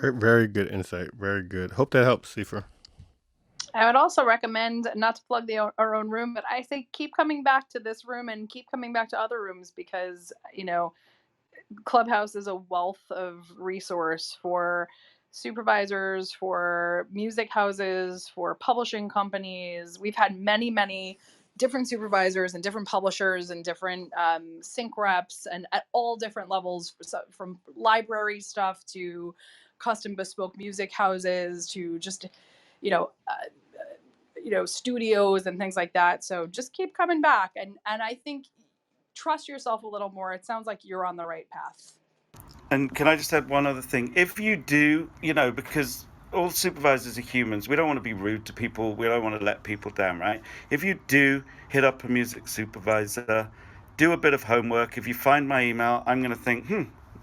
Very, very good insight. Very good. Hope that helps, Seifer. I would also recommend, not to plug our own room, but I think keep coming back to this room and keep coming back to other rooms, because, Clubhouse is a wealth of resource for supervisors, for music houses, for publishing companies. We've had many, many different supervisors and different publishers and different sync reps, and at all different levels, from library stuff to custom bespoke music houses to just, studios and things like that. So just keep coming back, and I think trust yourself a little more. It sounds like you're on the right path. And can I just add one other thing? If you do, because all supervisors are humans, we don't want to be rude to people, we don't want to let people down, right? If you do hit up a music supervisor, do a bit of homework. If you find my email, I'm going to think,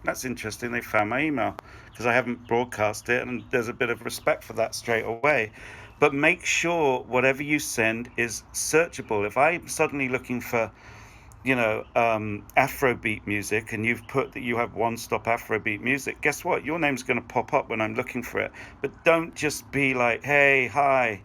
that's interesting, they found my email, because I haven't broadcast it, and there's a bit of respect for that straight away. But make sure whatever you send is searchable. If I'm suddenly looking for Afrobeat music, and you've put that you have one-stop Afrobeat music, guess what? Your name's going to pop up when I'm looking for it. But don't just be like, hey, hi.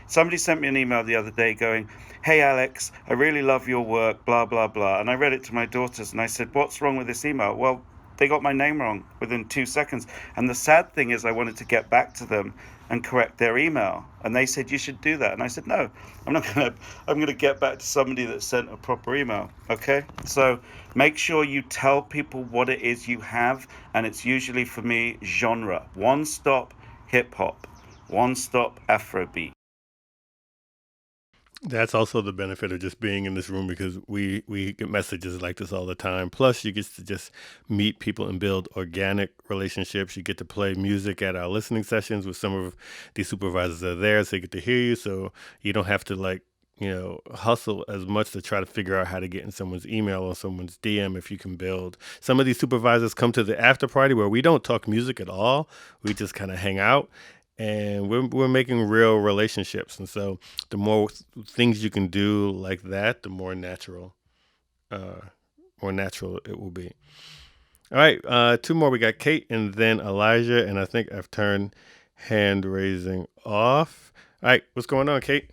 Somebody sent me an email the other day going, hey, Alex, I really love your work, blah, blah, blah. And I read it to my daughters, and I said, what's wrong with this email? Well, they got my name wrong within 2 seconds. And the sad thing is I wanted to get back to them and correct their email. And they said, you should do that. And I said, no, I'm going to get back to somebody that sent a proper email. Okay? So make sure you tell people what it is you have. And it's usually, for me, genre. One-stop hip-hop. One-stop Afrobeat. That's also the benefit of just being in this room, because we get messages like this all the time. Plus, you get to just meet people and build organic relationships. You get to play music at our listening sessions with some of these supervisors that are there, so they get to hear you. So you don't have to hustle as much to try to figure out how to get in someone's email or someone's DM. If you can build, some of these supervisors come to the after party where we don't talk music at all. We just kind of hang out. And we're making real relationships, and so the more things you can do like that, the more natural it will be. All right, 2 more. We got Kate and then Elijah, and I think I've turned hand raising off. All right, what's going on, Kate?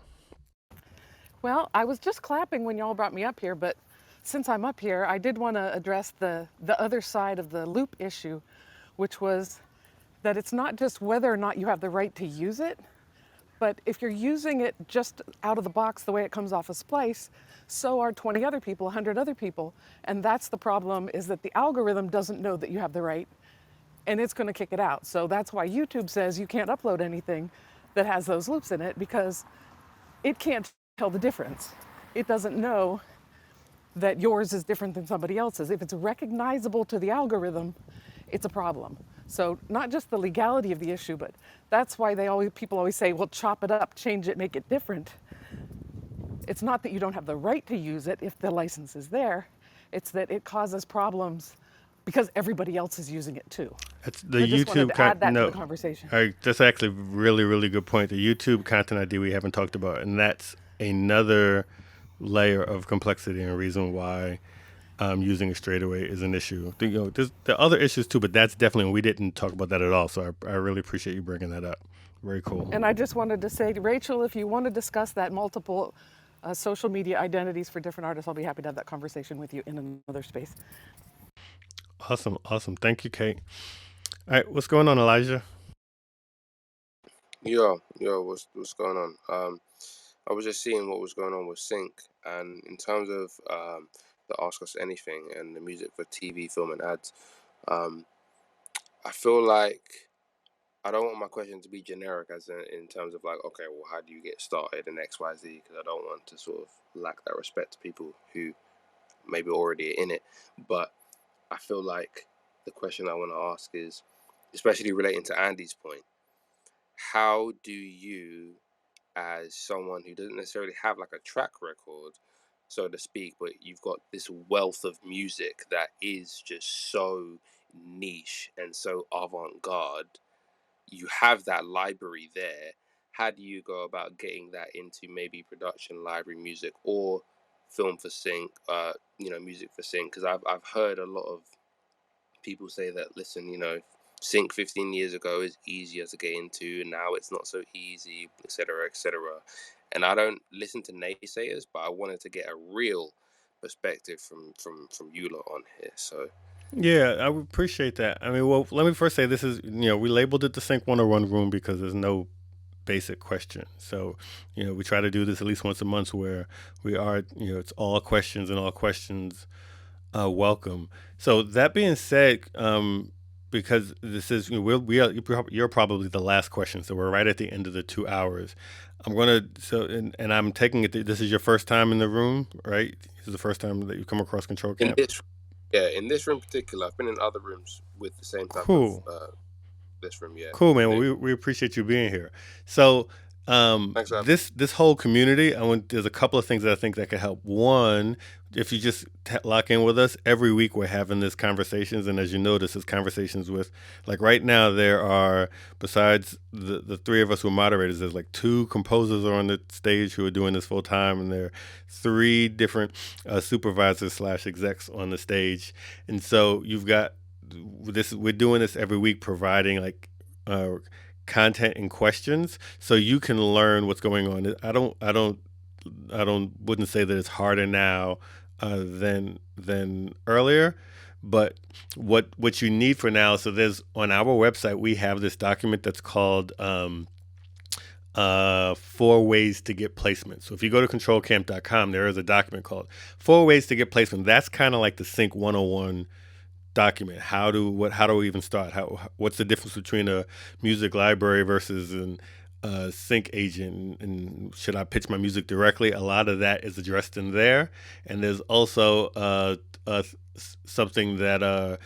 Well, I was just clapping when y'all brought me up here, but since I'm up here, I did want to address the other side of the loop issue, which was that it's not just whether or not you have the right to use it, but if you're using it just out of the box the way it comes off a splice, so are 20 other people, 100 other people. And that's the problem, is that the algorithm doesn't know that you have the right, and it's going to kick it out. So that's why YouTube says you can't upload anything that has those loops in it, because it can't tell the difference. It doesn't know that yours is different than somebody else's. If it's recognizable to the algorithm, it's a problem. So not just the legality of the issue, but that's why people always say, well, chop it up, change it, make it different. It's not that you don't have the right to use it if the license is there. It's that it causes problems because everybody else is using it too. That's the YouTube add that to the conversation. All right, that's actually a really, really good point. The YouTube content ID we haven't talked about, and that's another layer of complexity and reason why using it straight away is an issue. There's the other issues too, but that's definitely, we didn't talk about that at all. So I really appreciate you bringing that up. Very cool. And I just wanted to say, Rachel, if you want to discuss that multiple social media identities for different artists, I'll be happy to have that conversation with you in another space. Awesome. Thank you, Kate. All right, what's going on, Elijah? Yo, what's going on? I was just seeing what was going on with Sync, and in terms of the Ask Us Anything and the music for TV, film, and ads, um, I feel like I don't want my question to be generic, as in terms of like, okay, well, how do you get started in X, Y, Z? Because I don't want to sort of lack that respect to people who maybe already are in it. But I feel like the question I want to ask is, especially relating to Andy's point, how do you, as someone who doesn't necessarily have like a track record, so to speak, but you've got this wealth of music that is just so niche and so avant-garde, you have that library there. How do you go about getting that into maybe production library music or film for sync, music for sync? Because I've heard a lot of people say that, listen, sync 15 years ago is easier to get into, and now it's not so easy, etc., etc. And I don't listen to naysayers, but I wanted to get a real perspective from you lot on here. So Yeah, I would appreciate that. I mean, well, let me first say this is, we labeled it the Sync 101 room because there's no basic question. So, we try to do this at least once a month where we are, it's all questions and all questions welcome. So that being said, because this is, you're probably the last question. So we're right at the end of the 2 hours. I'm going to, and I'm taking it, this is your first time in the room, right? This is the first time that you come across Control in Camp? this room in particular, I've been in other rooms with the same type Cool. of this room. Yeah, Cool, man. Well, we appreciate you being here. So, thanks for having me. this whole community, there's a couple of things that I think that could help. One, if you just lock in with us every week, we're having these conversations, and as you notice, it's conversations with, like right now, there are, besides the three of us who are moderators, there's like 2 composers are on the stage who are doing this full time, and there are 3 different supervisors / execs on the stage, and so you've got this. We're doing this every week, providing like content and questions, so you can learn what's going on. Wouldn't say that it's harder now than earlier, but what you need for now. So there's, on our website, we have this document that's called 4 ways to get placement. So if you go to controlcamp.com, there is a document called 4 ways to get placement. That's kind of like the Sync 101 document. How do we even start? What's the difference between a music library versus an sync agent, and should I pitch my music directly? A lot of that is addressed in there, and there's also something that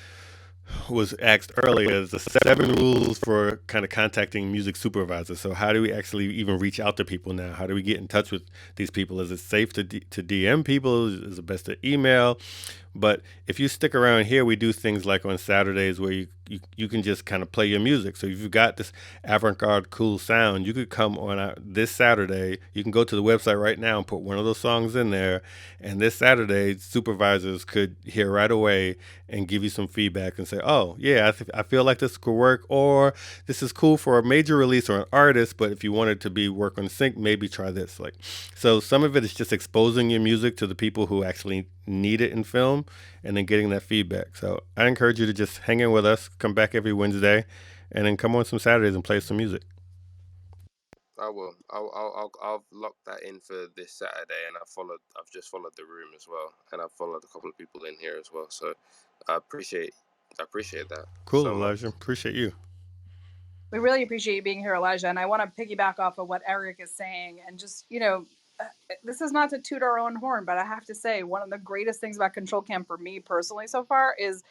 was asked earlier, is the 7 rules for kind of contacting music supervisors. So how do we actually even reach out to people now? How do we get in touch with these people? Is it safe to DM people? Is it best to email? But if you stick around here, we do things like on Saturdays where you can just kind of play your music. So if you've got this avant-garde cool sound, you could come on this Saturday. You can go to the website right now and put one of those songs in there. And this Saturday, supervisors could hear right away and give you some feedback and say, oh, yeah, I feel like this could work, or this is cool for a major release or an artist, but if you wanted to be work on sync, maybe try this. So some of it is just exposing your music to the people who actually need it in film, and then getting that feedback. So I encourage you to just hang in with us, come back every Wednesday, and then come on some Saturdays and play some music. I will. I'll lock that in for this Saturday, and I've just followed the room as well, and I've followed a couple of people in here as well. So I appreciate that. Cool, so Elijah. much. Appreciate you. We really appreciate you being here, Elijah. And I want to piggyback off of what Eric is saying. And just, this is not to toot our own horn, but I have to say, one of the greatest things about Control Camp for me personally so far is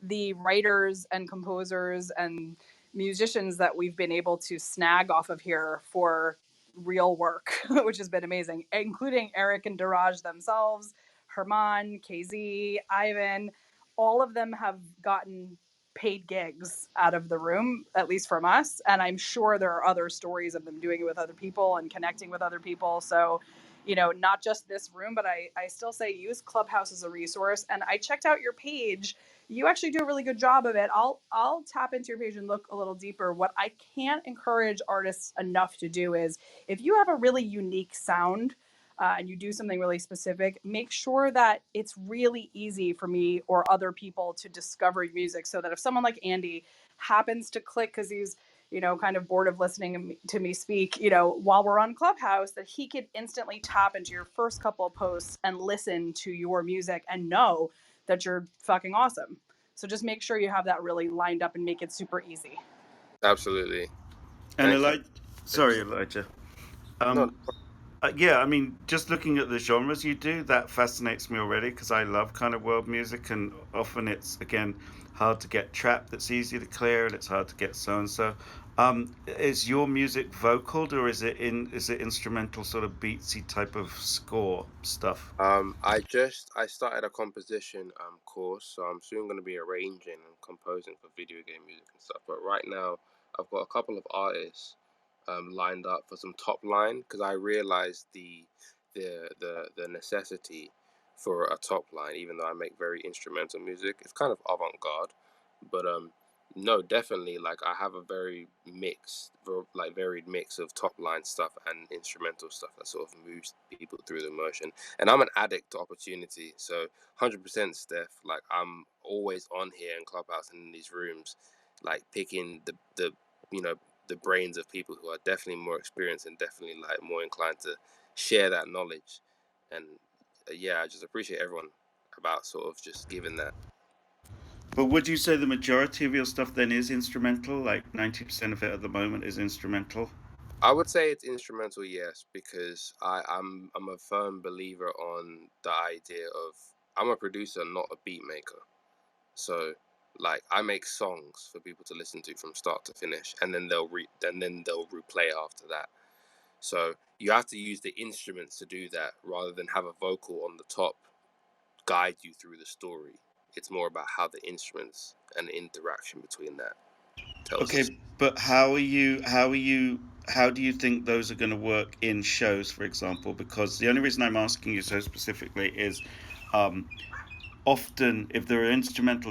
the writers and composers and musicians that we've been able to snag off of here for real work, which has been amazing, including Eric and Daraj themselves, Herman, KZ, Ivan. All of them have gotten paid gigs out of the room, at least from us. And I'm sure there are other stories of them doing it with other people and connecting with other people. So not just this room, but I still say use Clubhouse as a resource. And I checked out your page. You actually do a really good job of it. I'll tap into your page and look a little deeper. What I can't encourage artists enough to do is, if you have a really unique sound, and you do something really specific, make sure that it's really easy for me or other people to discover your music, so that if someone like Andy happens to click because he's kind of bored of listening to me speak, while we're on Clubhouse, that he could instantly tap into your first couple of posts and listen to your music and know that you're fucking awesome. So just make sure you have that really lined up and make it super easy. Absolutely. And Thank you. Elijah. No, Yeah, I mean, just looking at the genres you do, that fascinates me already because I love kind of world music, and often it's, again, hard to get trap that's easy to clear, and it's hard to get so and so. Is your music vocaled, or is it instrumental, sort of beatsy type of score stuff? I started a composition course, so I'm soon going to be arranging and composing for video game music and stuff. But right now, I've got a couple of artists lined up for some top line, because I realized the necessity for a top line, even though I make very instrumental music. It's kind of avant-garde, but no, definitely, like, I have a varied mix of top line stuff and instrumental stuff that sort of moves people through the motion. And I'm an addict to opportunity, so 100% Steph, like, I'm always on here in Clubhouse and in these rooms, like, picking the brains of people who are definitely more experienced and definitely, like, more inclined to share that knowledge. And yeah, I just appreciate everyone about sort of just giving that. But would you say the majority of your stuff then is instrumental? Like 90% of it at the moment is instrumental? I would say it's instrumental, yes, because I'm a firm believer on the idea of, I'm a producer, not a beat maker. So, like, I make songs for people to listen to from start to finish, and then they'll replay after that. So you have to use the instruments to do that, rather than have a vocal on the top guide you through the story. It's more about how the instruments and the interaction between that tells us. Okay, but how do you think those are going to work in shows, for example? Because the only reason I'm asking you so specifically is, um, often if there are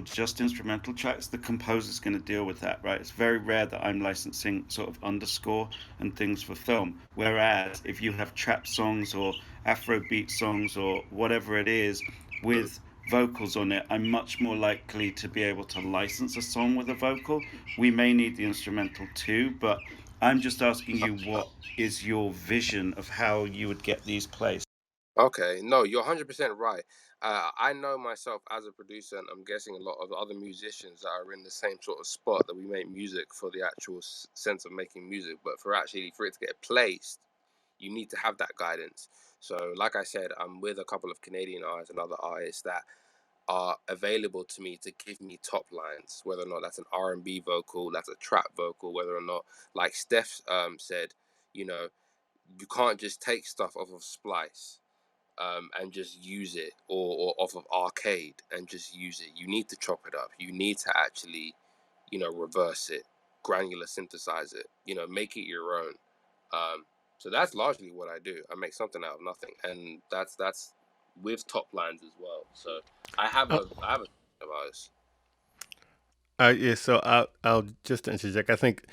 just instrumental tracks, the composer's going to deal with that, right? It's very rare that I'm licensing sort of underscore and things for film. Whereas if you have trap songs or Afrobeat songs or whatever it is with vocals on it, I'm much more likely to be able to license a song with a vocal. We may need the instrumental too, but I'm just asking you, what is your vision of how you would get these placed? Okay, no, you're 100% right. I know myself as a producer, and I'm guessing a lot of other musicians that are in the same sort of spot, that we make music for the actual sense of making music, but for it to get placed, you need to have that guidance. So, like I said, I'm with a couple of Canadian artists and other artists that are available to me to give me top lines, whether or not that's an R&B vocal, that's a trap vocal, whether or not, like Steph said, you know, you can't just take stuff off of Splice and just use it, or off of Arcade and just use it. You need to chop it up. You need to actually, reverse it, granular synthesize it, make it your own. So that's largely what I do. I make something out of nothing, and that's with top lines as well. So I have a of ours. Yeah, so I'll just interject. I think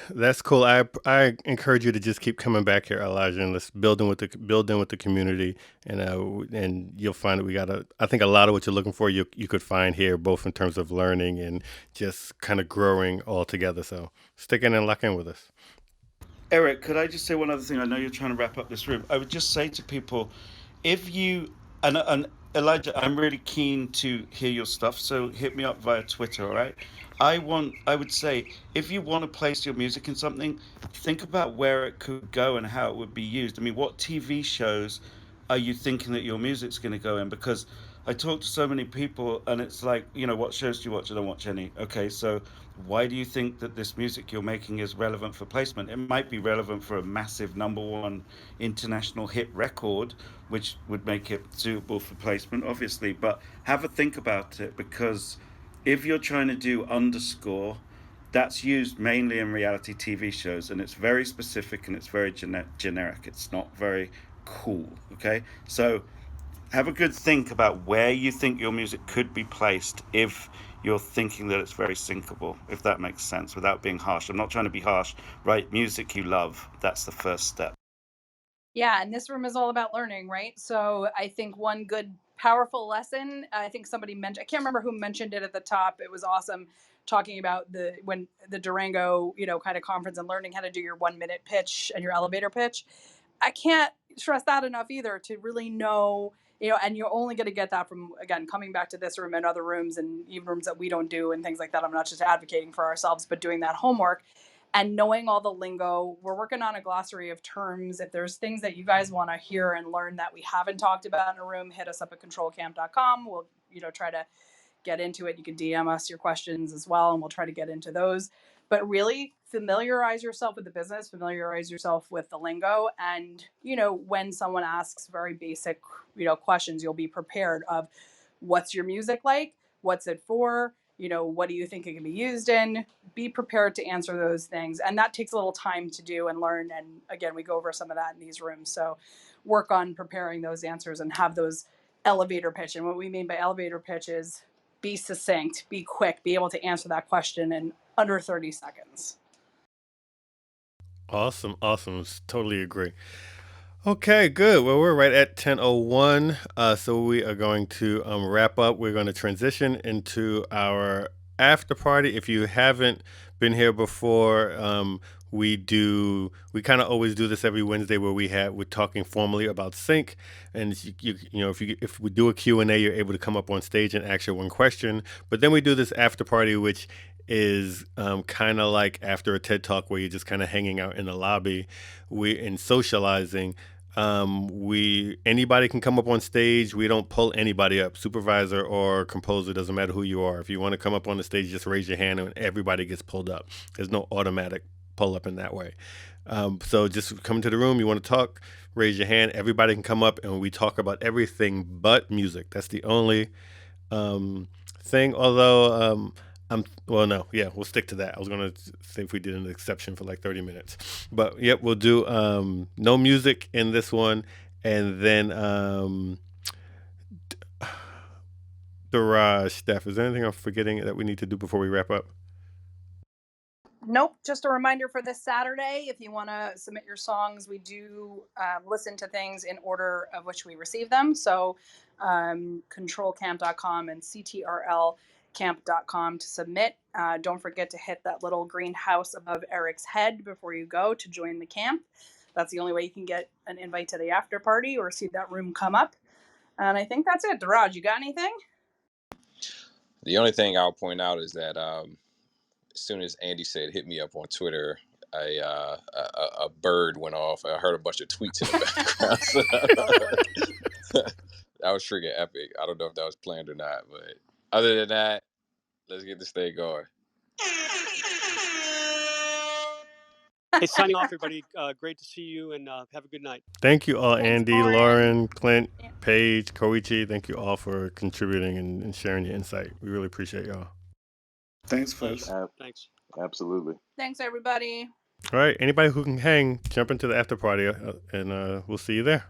that's cool. I encourage you to just keep coming back here, Elijah, and let's build in with the community, and you'll find that we got I think a lot of what you're looking for you could find here, both in terms of learning and just kind of growing all together. So stick in and lock in with us. Eric, could I just say one other thing? I know you're trying to wrap up this room. I would just say to people, if you and Elijah, I'm really keen to hear your stuff, so hit me up via Twitter, all right? I would say, if you want to place your music in something, think about where it could go and how it would be used. I mean, what TV shows are you thinking that your music's going to go in? Because I talk to so many people, and it's like, what shows do you watch? I don't watch any. Okay, so why do you think that this music you're making is relevant for placement? It might be relevant for a massive #1 international hit record, which would make it suitable for placement, obviously. But have a think about it, because if you're trying to do underscore, that's used mainly in reality TV shows, and it's very specific and it's very generic. It's not very cool. Okay, so have a good think about where you think your music could be placed if you're thinking that it's very syncable, if that makes sense, without being harsh. I'm not trying to be harsh. Write music you love. That's the first step. Yeah, and this room is all about learning, right? So I think one good, powerful lesson, I think somebody mentioned, I can't remember who mentioned it at the top. It was awesome talking about when the Durango, kind of conference and learning how to do your 1 minute pitch and your elevator pitch. I can't stress that enough either, to really know, and you're only going to get that from, again, coming back to this room and other rooms and even rooms that we don't do and things like that. I'm not just advocating for ourselves, but doing that homework and knowing all the lingo. We're working on a glossary of terms. If there's things that you guys want to hear and learn that we haven't talked about in a room, hit us up at controlcamp.com. We'll, try to get into it. You can DM us your questions as well, and we'll try to get into those. But really familiarize yourself with the business, familiarize yourself with the lingo. And, when someone asks very basic, questions, you'll be prepared of what's your music like? What's it for? What do you think it can be used in? Be prepared to answer those things. And that takes a little time to do and learn. And again, we go over some of that in these rooms. So work on preparing those answers and have those elevator pitch. And what we mean by elevator pitch is be succinct, be quick, be able to answer that question in under 30 seconds. Awesome. Totally agree. Okay, good. Well, we're right at 10:01, so we are going to wrap up. We're going to transition into our after party. If you haven't been here before, we kind of always do this every Wednesday where we're talking formally about sync, and if we do a Q&A, you're able to come up on stage and ask your one question. But then we do this after party, which is kind of like after a TED Talk where you're just kind of hanging out in the lobby, and socializing. Anybody can come up on stage. We don't pull anybody up, supervisor or composer, doesn't matter who you are. If you want to come up on the stage, just raise your hand and everybody gets pulled up. There's no automatic pull up in that way. So just come into the room. You want to talk, raise your hand. Everybody can come up and we talk about everything but music. That's the only thing. Although we'll stick to that. I was gonna say if we did an exception for like 30 minutes, but yep, we'll do no music in this one, and then Daraj, Steph, is there anything I'm forgetting that we need to do before we wrap up? Nope. Just a reminder for this Saturday, if you want to submit your songs, we do listen to things in order of which we receive them. So controlcamp.com and ctrlcamp.com to submit. Don't forget to hit that little green house above Eric's head before you go to join the camp. That's the only way you can get an invite to the after party or see that room come up. And I think that's it. Daraj, you got anything? The only thing I'll point out is that as soon as Andy said hit me up on Twitter, a bird went off. I heard a bunch of tweets in the background. That was freaking epic. I don't know if that was planned or not, but other than that, let's get this thing going. Hey, signing off, everybody. Great to see you, and have a good night. Thank you all, Thanks, Andy, Lauren, Clint, Paige, Koichi. Thank you all for contributing and sharing your insight. We really appreciate y'all. Thanks, folks. Thanks. Absolutely. Thanks, everybody. All right, anybody who can hang, jump into the after party, and we'll see you there.